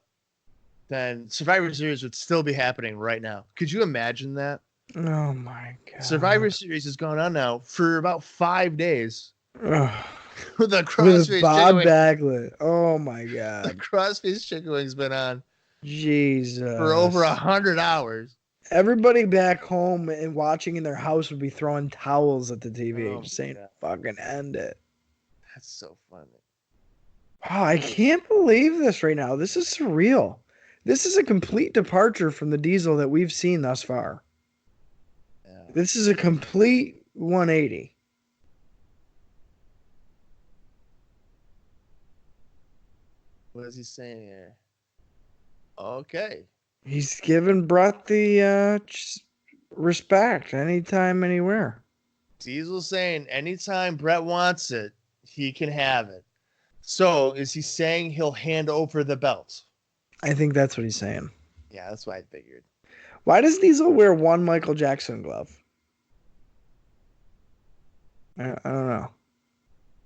then Survivor Series would still be happening right now. Could you imagine that? Oh my God. Survivor Series has gone on now for about 5 days. Ugh. With the crossface With Bob chicken wing. Backlund. Oh my The God. crossface chicken wing's been on Jesus. for over 100 hours. Everybody back home and watching in their house would be throwing towels at the TV, Oh, just saying, God. fucking end it. That's so funny. Wow, I can't believe this right now. This is surreal. This is a complete departure from the Diesel that we've seen thus far. Yeah. This is a complete 180. What is he saying here? Okay. He's given Brett the respect anytime, anywhere. Diesel's saying anytime Brett wants it, he can have it. So is he saying he'll hand over the belt? I think that's what he's saying. Yeah, that's what I figured. Why does Diesel wear one Michael Jackson glove? I don't know.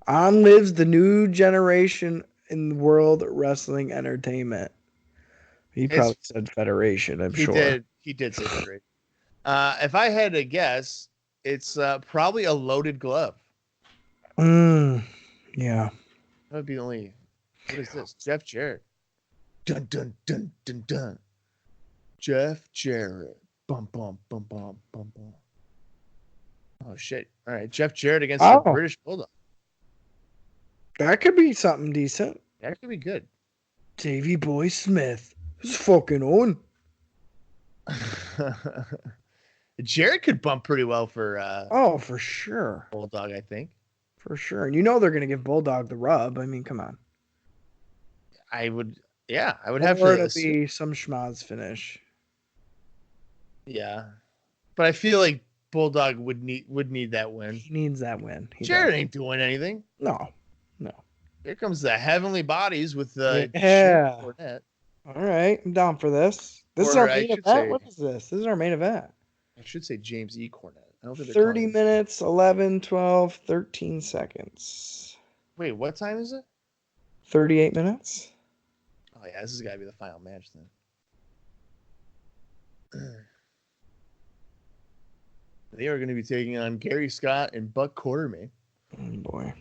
On lives the new generation in world wrestling entertainment. He probably said federation, I'm sure. He did say federation. If I had to guess, it's probably a loaded glove. Yeah. That would be only. What is this? Jeff Jarrett. Dun dun dun dun dun. Jeff Jarrett. Bum bum bum bum bum bum. Oh shit! All right, Jeff Jarrett against the British Bulldog. That could be something decent. That could be good. Davey Boy Smith. Who's fucking on? Jarrett could bump pretty well for. For sure. Bulldog, I think. For sure, and you know they're gonna give Bulldog the rub. I mean, come on. I would have to be some schmaz finish. Yeah, but I feel like Bulldog would need that win. He needs that win. Jarrett ain't doing anything. No. Here comes the Heavenly Bodies with the Cornette. All right, I'm down for this. This is our main event. What is this? This is our main event. I should say James E. Cornette. I don't think 30 minutes, 11, 12, 13 seconds. Wait, what time is it? 38 minutes. Oh yeah, this has got to be the final match then. They are going to be taking on Gary Scott and Buck Quartermain. Oh boy.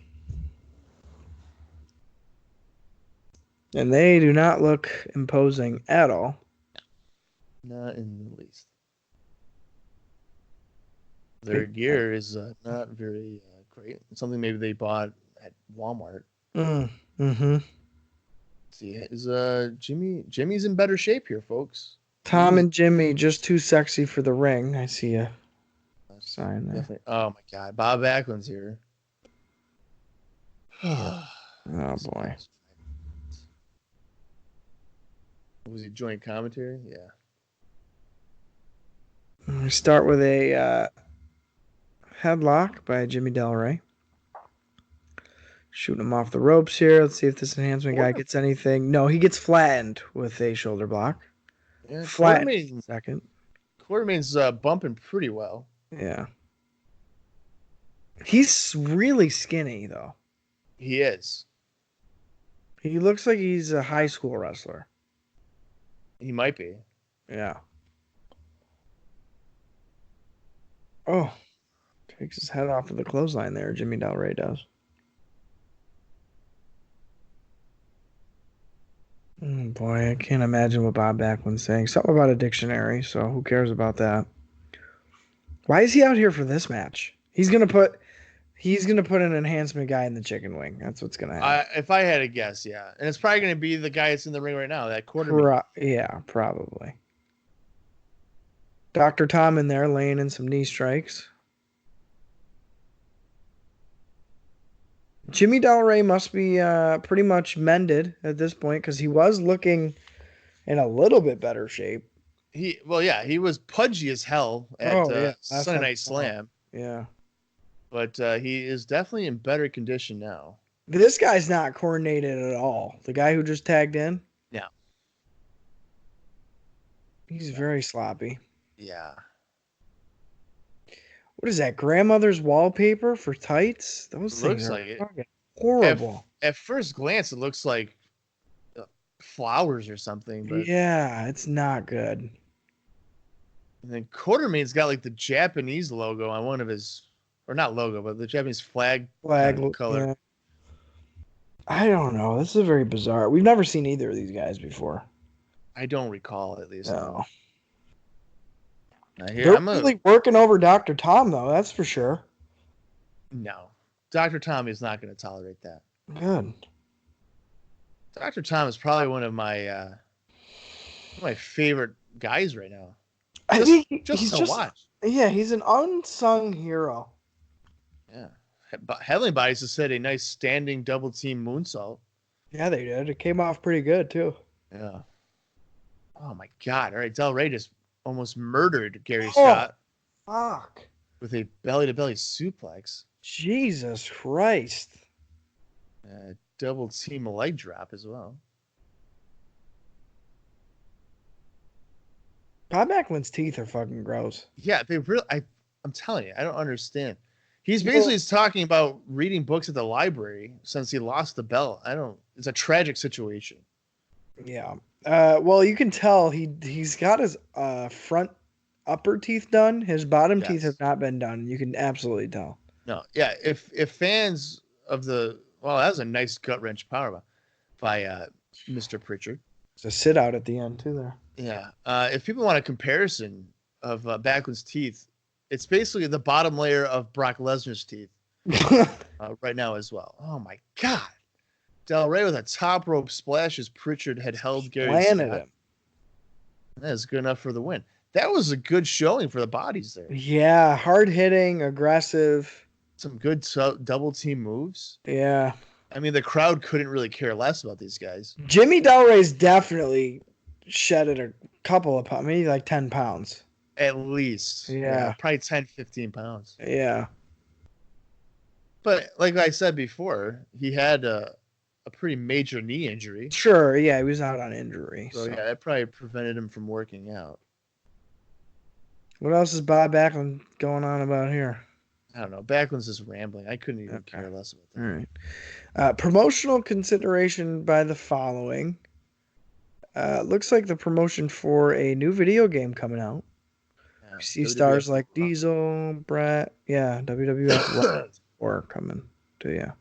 And they do not look imposing at all. Not in the least. Their gear is not very great. It's something maybe they bought at Walmart. Mm-hmm. See, is Jimmy's in better shape here, folks. Tom and Jimmy just too sexy for the ring. I see a sign there. Definitely. Oh my God, Bob Backlund's here. Oh boy. Was he joint commentary? Yeah. We start with a headlock by Jimmy Del Rey. Shooting him off the ropes here. Let's see if this enhancement guy gets anything. No, he gets flattened with a shoulder block. Yeah, flattened second. Quartermain's bumping pretty well. Yeah. He's really skinny, though. He is. He looks like he's a high school wrestler. He might be. Yeah. Oh. Takes his head off of the clothesline there, Jimmy Del Rey does. Oh boy, I can't imagine what Bob Backlund's saying. Something about a dictionary, so who cares about that? Why is he out here for this match? He's gonna put an enhancement guy in the chicken wing. That's what's gonna happen. If I had to guess, yeah, and it's probably gonna be the guy that's in the ring right now, that Quartermain. Yeah, probably. Dr. Tom in there laying in some knee strikes. Jimmy Del Rey must be pretty much mended at this point because he was looking in a little bit better shape. He was pudgy as hell at Sunday Night Slam. Yeah. But he is definitely in better condition now. This guy's not coordinated at all. The guy who just tagged in? Yeah. He's very sloppy. Yeah. What is that? Grandmother's wallpaper for tights? Those things are horrible. At first glance, it looks like flowers or something. But yeah, it's not good. And then Quartermain's got like the Japanese logo on one of his, or not logo, but the Japanese flag color. Yeah. I don't know. This is very bizarre. We've never seen either of these guys before. I don't recall, at least. No. They're really working over Dr. Tom, though. That's for sure. No. Dr. Tom is not going to tolerate that. Good. Dr. Tom is probably one of my One of my favorite guys right now. I Just, think just he's to just watch. yeah, he's an unsung hero. Yeah. Heavenly Bodies just said a nice standing double team moonsault. Yeah, they did. It came off pretty good too. Yeah. Oh my God. All right. Del Rey just almost murdered Gary Oh, Scott fuck. with a belly to belly suplex. Jesus Christ. Double team leg drop as well. Bob Backlund's teeth are fucking gross. Yeah, they really. I'm telling you, I don't understand. He's Well- basically talking about reading books at the library since he lost the belt. It's a tragic situation. Yeah. Well, you can tell he's got his front upper teeth done. His bottom teeth Yes. have not been done. You can absolutely tell. No, yeah. If fans of that was a nice gut wrench powerbomb by Mr. Pritchard. It's a sit out at the end too there. Yeah. If people want a comparison of Backlund's teeth, it's basically the bottom layer of Brock Lesnar's teeth right now as well. Oh my God. Del Rey with a top rope splash as Pritchard had held Gary Planted Scott. him. That is good enough for the win. That was a good showing for the bodies there. Yeah, hard hitting, aggressive. Some good double team moves. Yeah. I mean, the crowd couldn't really care less about these guys. Jimmy Del Rey's definitely shedded a couple of pounds, maybe like 10 pounds. At least. Yeah. Probably 10, 15 pounds. Yeah. But like I said before, he had a pretty major knee injury. Sure, yeah, he was out on injury. So yeah, that probably prevented him from working out. What else is Bob Backlund going on about here? I don't know. Backlund's just rambling. I couldn't even care less about that. All right. Promotional consideration by the following. Looks like the promotion for a new video game coming out. Yeah, You see WWF stars like Diesel, Brett, yeah, WWF or coming to you.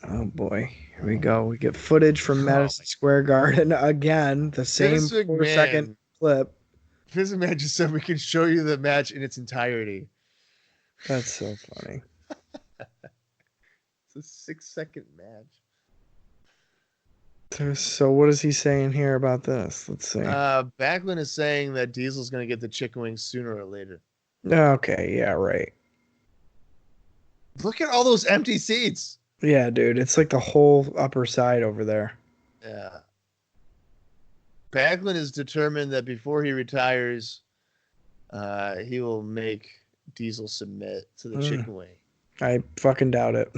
Oh boy, here we go. We get footage from Madison Square Garden again. The same 4-second clip. Vince McMahon just said we can show you the match in its entirety. That's so funny. It's a 6-second match. So what is he saying here about this? Let's see. Backlund is saying that Diesel's going to get the chicken wings sooner or later. Okay, yeah, right. Look at all those empty seats. Yeah, dude, it's like the whole upper side over there. Yeah. Backlund is determined that before he retires, he will make Diesel submit to the chicken wing. I fucking doubt it.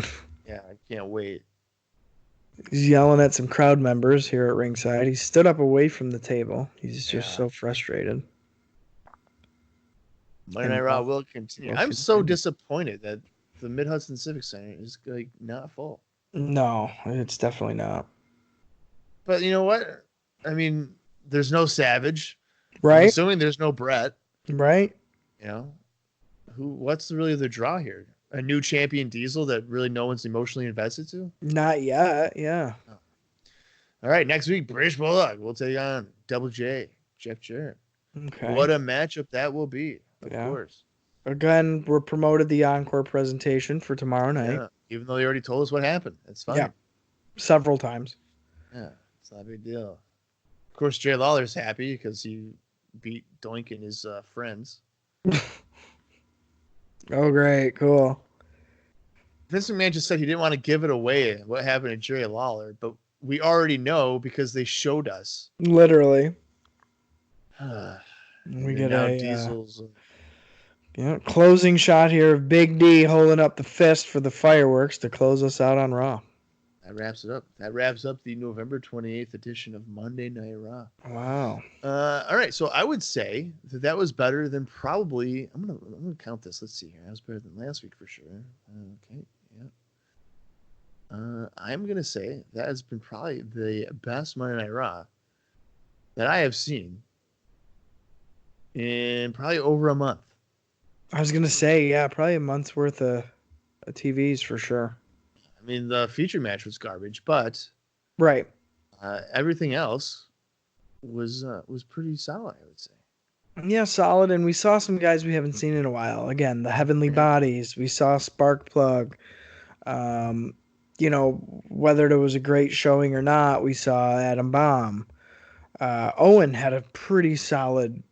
Yeah, I can't wait. He's yelling at some crowd members here at ringside. He stood up away from the table. He's just so frustrated. Monday Night Raw will continue. I'm so disappointed that the Mid-Hudson Civic Center is like not full. No, it's definitely not. But you know what? I mean, there's no Savage. Right? I'm assuming there's no Brett. Right? You know, what's really the draw here? A new champion Diesel that really no one's emotionally invested to? Not yet, yeah. Oh. All right, next week, British Bulldog. We'll take on Double J, Jeff Jarrett. Okay. What a matchup that will be, of course. Again, we're promoted the encore presentation for tomorrow night. Yeah, even though they already told us what happened. It's fine. Yeah. Several times. Yeah, it's not a big deal. Of course, Jay Lawler's happy because he beat Doink and his friends. Oh, great. Cool. Vince McMahon just said he didn't want to give it away what happened to Jerry Lawler, but we already know because they showed us. Literally. We get now Diesel's. Closing shot here of Big D holding up the fist for the fireworks to close us out on Raw. That wraps it up. That wraps up the November 28th edition of Monday Night Raw. Wow. All right, so I would say that was better than probably. I'm gonna count this. Let's see here. That was better than last week for sure. Okay, yeah. I'm gonna say that has been probably the best Monday Night Raw that I have seen in probably over a month. I was gonna say, yeah, probably a month's worth of TVs for sure. I mean, the feature match was garbage, but right, everything else was pretty solid, I would say. Yeah, solid, and we saw some guys we haven't seen in a while. Again, the Heavenly Bodies. We saw Spark Plugg. whether it was a great showing or not, we saw Adam Bomb. Owen had a pretty solid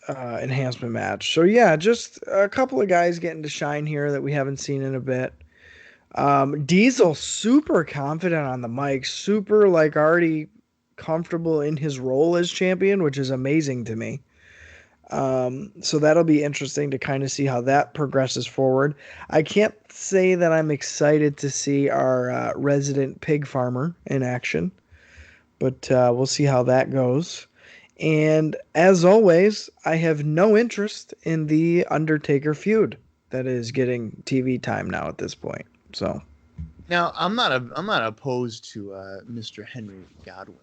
enhancement match. So yeah, just a couple of guys getting to shine here that we haven't seen in a bit. Diesel super confident on the mic, super like already comfortable in his role as champion, which is amazing to me. So that'll be interesting to kind of see how that progresses forward. I can't say that I'm excited to see our resident pig farmer in action, but we'll see how that goes. And as always, I have no interest in the Undertaker feud that is getting TV time now at this point. So Now, I'm not opposed to Mr. Henry Godwin.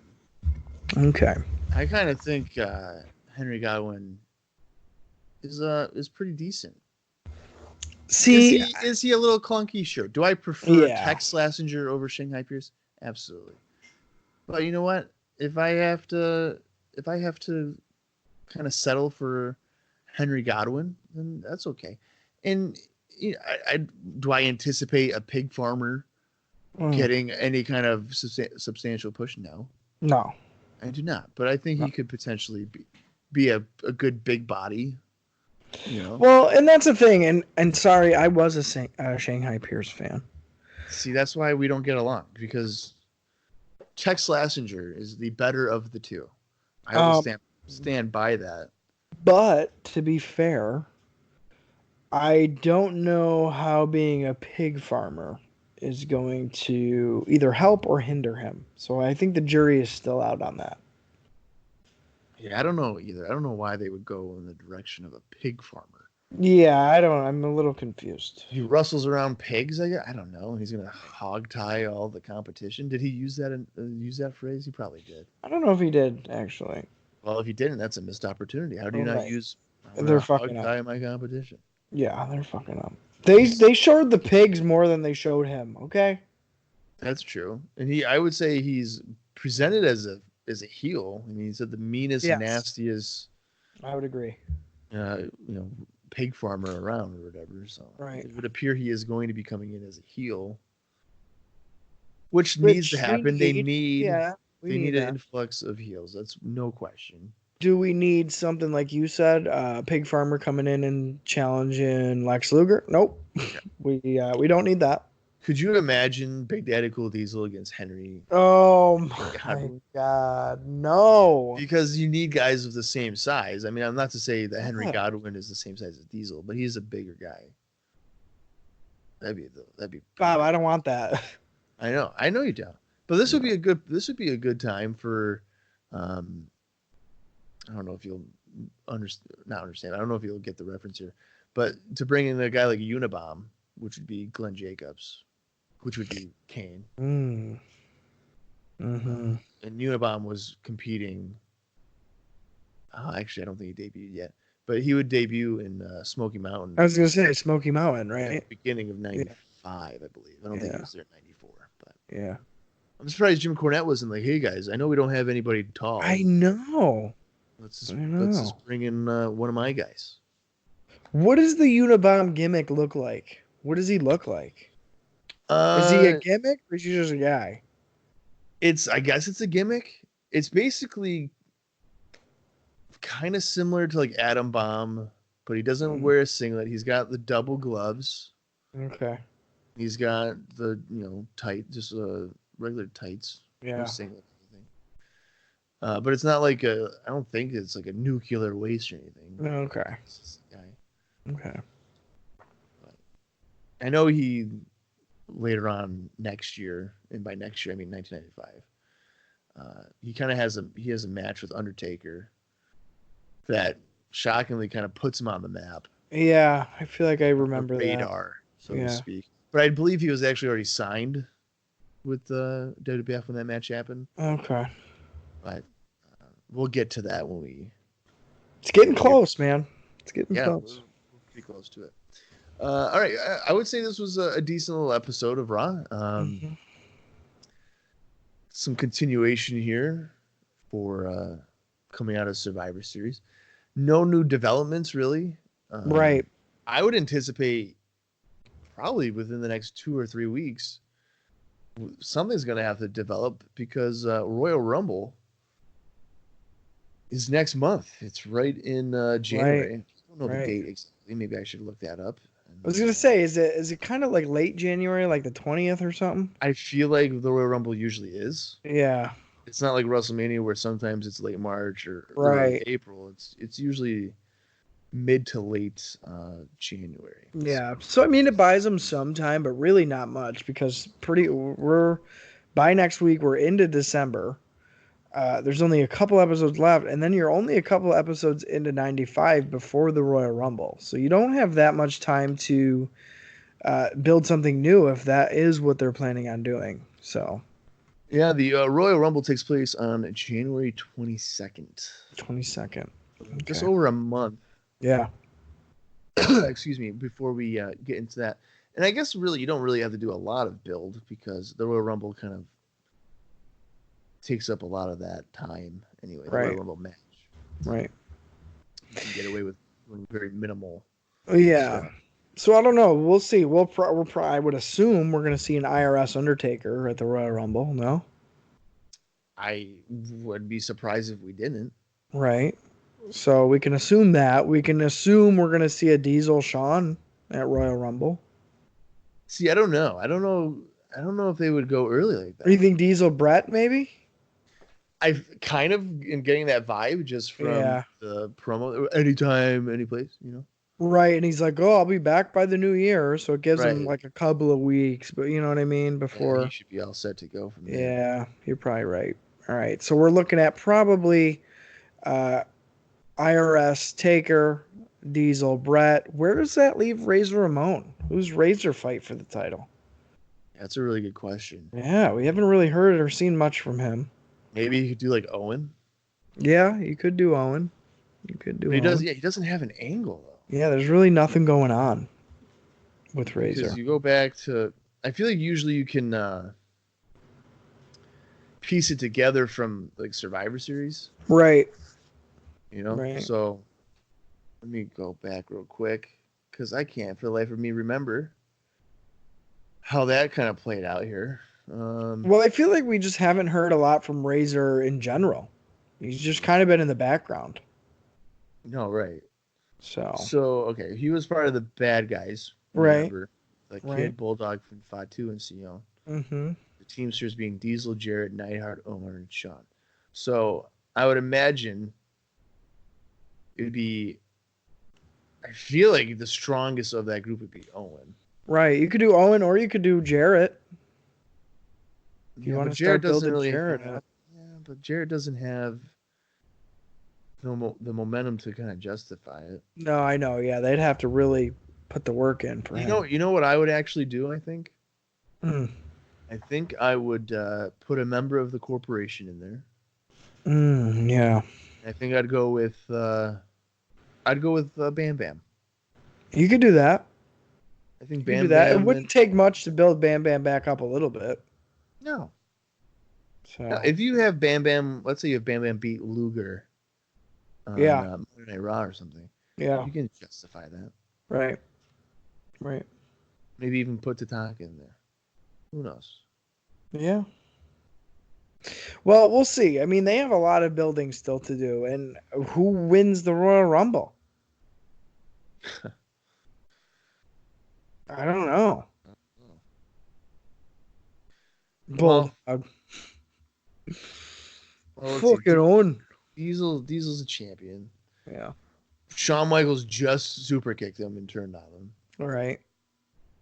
okay, I kind of think Henry Godwin is pretty decent. see, Is he a little clunky? Sure. Do I prefer Yeah. Tex Slazenger over Shanghai Pierce? Absolutely. But you know what? If I have to kind of settle for Henry Godwin, then that's okay. And do I anticipate a pig farmer getting any kind of substantial push? No, no. I do not. But I think he could potentially be a good big body. Well, and that's the thing. And sorry, I was a Shanghai Pierce fan. See, that's why we don't get along, because Tex Slazenger is the better of the two. I will stand by that. But to be fair, I don't know how being a pig farmer is going to either help or hinder him. So I think the jury is still out on that. Yeah, I don't know either. I don't know why they would go in the direction of a pig farmer. Yeah, I'm a little confused. He rustles around pigs. I don't know. He's gonna hog tie all the competition. Did he use that phrase? He probably did. I don't know if he did, actually. Well, if he didn't, that's a missed opportunity. How do you not use? They're fucking hog tie my competition. Yeah, they're fucking up. They showed the pigs more than they showed him. Okay. That's true, and I would say he's presented as a heel. I mean, he's the meanest, nastiest. I would agree. Pig farmer around or whatever. So right. It would appear he is going to be coming in as a heel, which needs to happen. They need an influx of heels. That's no question. Do we need something like you said, pig farmer coming in and challenging Lex Luger? Nope. Yeah. we don't need that. Could you imagine Big Daddy Cool Diesel against Henry? Oh my God, no! Because you need guys of the same size. I mean, I'm not to say that Henry Godwin is the same size as Diesel, but he's a bigger guy. That'd be. Bob, I don't want that. I know you don't. But this would be a good time for. I don't know if you'll not understand. I don't know if you'll get the reference here, but to bring in a guy like Unabomb, which would be Glenn Jacobs, which would be Kane. Mm-hmm. And Unabomb was competing. Actually, I don't think he debuted yet, but he would debut in Smoky Mountain. I was gonna say Smoky Mountain, right? At the beginning of '95, I believe. I don't think he was there in '94, but yeah. I'm surprised Jim Cornette wasn't like, "Hey guys, I know we don't have anybody tall. I know. Let's just bring in one of my guys." What does the Unabomb gimmick look like? What does he look like? Is he a gimmick or is he just a guy? I guess it's a gimmick. It's basically kind of similar to like Adam Bomb, but he doesn't wear a singlet. He's got the double gloves. Okay. He's got the tight, just regular tights. Yeah. No singlet. But it's not like I don't think it's like a nuclear waste or anything. Okay. It's just a guy. Okay. But I know he later on next year, and by next year I mean 1995. He kind of has a match with Undertaker that shockingly kind of puts him on the map. Yeah, I feel like I remember the radar, so to speak. But I believe he was actually already signed with the WWF when that match happened. Okay. But we'll get to that when we. It's getting close, man. It's getting close. We're pretty close to it. All right, I would say this was a decent little episode of Raw. Some continuation here for coming out of Survivor Series. No new developments, really. Right. I would anticipate probably within the next 2 or 3 weeks something's going to have to develop because Royal Rumble is next month. It's right in January. I don't know the date exactly. Maybe I should look that up. I was gonna say, is it kind of like late January, like the 20th or something? I feel like the Royal Rumble usually is. Yeah. It's not like WrestleMania where sometimes it's late March or Right. early April. It's usually mid to late January. Yeah. So I mean, it buys them some time, but really not much because we're by next week we're into December. There's only a couple episodes left, and then you're only a couple episodes into 95 before the Royal Rumble. So you don't have that much time to build something new if that is what they're planning on doing. So, yeah, the Royal Rumble takes place on January 22nd. 22nd. Okay. Just over a month. Yeah. Excuse me, before we get into that. And I guess really you don't really have to do a lot of build because the Royal Rumble kind of takes up a lot of that time anyway. The Royal Rumble match. Right. You can get away with very minimal. Yeah. stuff. So I don't know. We'll see. I would assume we're going to see an IRS Undertaker at the Royal Rumble. No. I would be surprised if we didn't. Right. So we can assume that. We can assume we're going to see a Diesel Shawn at Royal Rumble. See, I don't know. I don't know if they would go early like that. Or you think Diesel Brett maybe? I kind of am getting that vibe just from the promo. Anytime, any place, Right, and he's like, "Oh, I'll be back by the new year," so it gives him Right. like a couple of weeks. But you know what I mean? Before, Yeah, he should be all set to go from there. yeah, you're probably right. All right, so we're looking at probably IRS Taker, Diesel Brett. Where does that leave Razor Ramon? Who's Razor fight for the title? That's a really good question. Yeah, we haven't really heard or seen much from him. Maybe you could do like Owen. Yeah, you could do Owen. You could do. But he Owen. does. Yeah, he doesn't have an angle though. Yeah, there's really nothing going on with Razor. Because you go back to, I feel like usually you can piece it together from like Survivor Series. Right. Right. So let me go back real quick because I can't for the life of me remember how that kind of played out here. Well, I feel like we just haven't heard a lot from Razor in general. He's just kind of been in the background. No, right. So okay, he was part of the bad guys. Right. Remember? The Kid, Bulldog from Fatu and Sion. Mm-hmm. The Teamsters being Diesel, Jarrett, Neidhart, Omar, and Sean. So I would imagine it'd be. I feel like the strongest of that group would be Owen. Right. You could do Owen or you could do Jarrett. You want to start building Jarrett up. Yeah, but Jarrett doesn't have the momentum to kind of justify it. No, I know. Yeah, they'd have to really put the work in for him. You know what I would actually do, I think? Mm. I think I would put a member of the corporation in there. Yeah. I think I'd go with Bam Bam. You could do that. I think Bam Bam. It wouldn't take much to build Bam Bam back up a little bit. No. So now, if you have Bam Bam, let's say you have Bam Bam beat Luger on Monday Night Raw or something. Yeah. You can justify that. Right. Maybe even put Tatanka in there. Who knows? Yeah. Well, we'll see. I mean, they have a lot of building still to do. And who wins the Royal Rumble? I don't know. Bulldog. Fucking on. Diesel's a champion. Yeah. Shawn Michaels just super kicked him and turned on him. All right.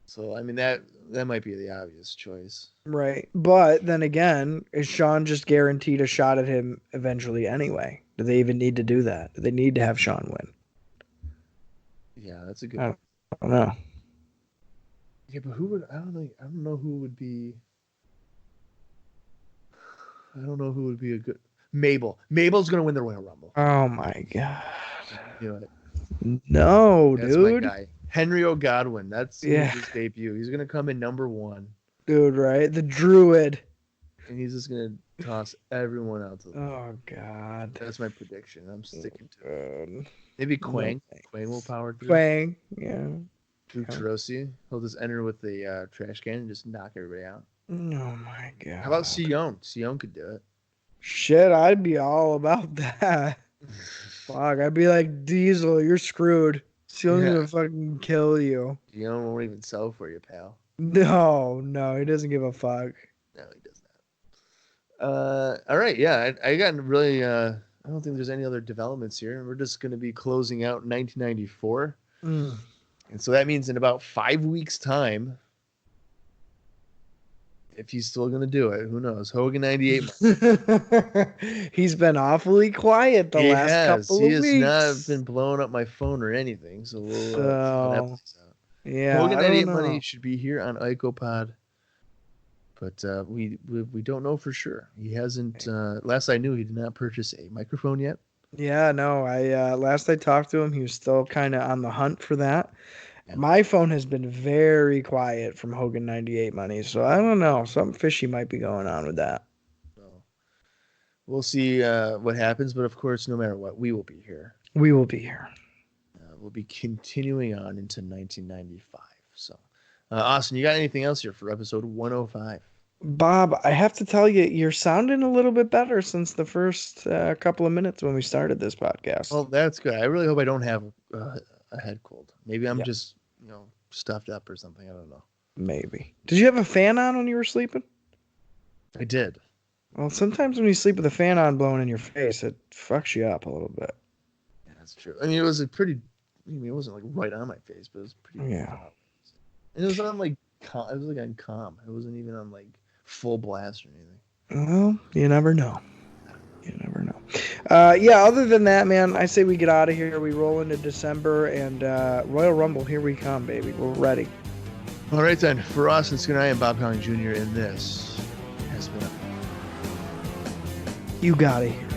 So I mean that might be the obvious choice. Right. But then again, is Shawn just guaranteed a shot at him eventually anyway? Do they even need to do that? Do they need to have Shawn win? Yeah, that's a good I don't know. Yeah, but who would I don't know who would be a good Mabel. Mabel's gonna win the Royal Rumble. Oh my god. You know, no, that's dude. My guy. Henry O'Godwin. That's his debut. He's gonna come in number 1. Dude, right? The Druid. And he's just gonna toss everyone out. Oh god. That's my prediction. I'm sticking to it. Maybe Quang. Quang will power through. Quang, yeah. Luke Tarosi. He'll just enter with the trash can and just knock everybody out. Oh my god. How about Sion? Sion could do it. Shit, I'd be all about that. Fuck, I'd be like, Diesel, you're screwed. Sion's Yeah. gonna fucking kill you. Sion won't even sell for you, pal. No, he doesn't give a fuck. No, he does not. All right, yeah, I got really. I don't think there's any other developments here. We're just going to be closing out 1994, and so that means in about 5 weeks' time, if he's still going to do it, who knows? Hogan 98. He's been awfully quiet the last couple of weeks. He has not been blowing up my phone or anything, so we'll see what happens out. Yeah, Hogan I 98 don't know. Money should be here on IcoPod. But we don't know for sure. He hasn't. Last I knew, he did not purchase a microphone yet. Yeah, no. Last I talked to him, he was still kind of on the hunt for that. Yeah. My phone has been very quiet from Hogan 98 Money, so I don't know. Something fishy might be going on with that. So we'll see what happens. But of course, no matter what, we will be here. We will be here. We'll be continuing on into 1995. So, Austin, you got anything else here for episode 105? Bob, I have to tell you, you're sounding a little bit better since the first couple of minutes when we started this podcast. Well, that's good. I really hope I don't have a head cold. Maybe I'm just, stuffed up or something. I don't know. Maybe. Did you have a fan on when you were sleeping? I did. Well, sometimes when you sleep with a fan on blowing in your face, it fucks you up a little bit. Yeah, that's true. I mean, it was it wasn't like right on my face, but it was pretty. Yeah. And it was on like, it was like on calm. It wasn't even on like full blast or anything. Well, you never know. You never know. Yeah, other than that, man, I say we get out of here. We roll into December, and Royal Rumble, here we come, baby. We're ready. All right, then. For Austin Skin, I am Bob Conley Jr., and this has been You got it here.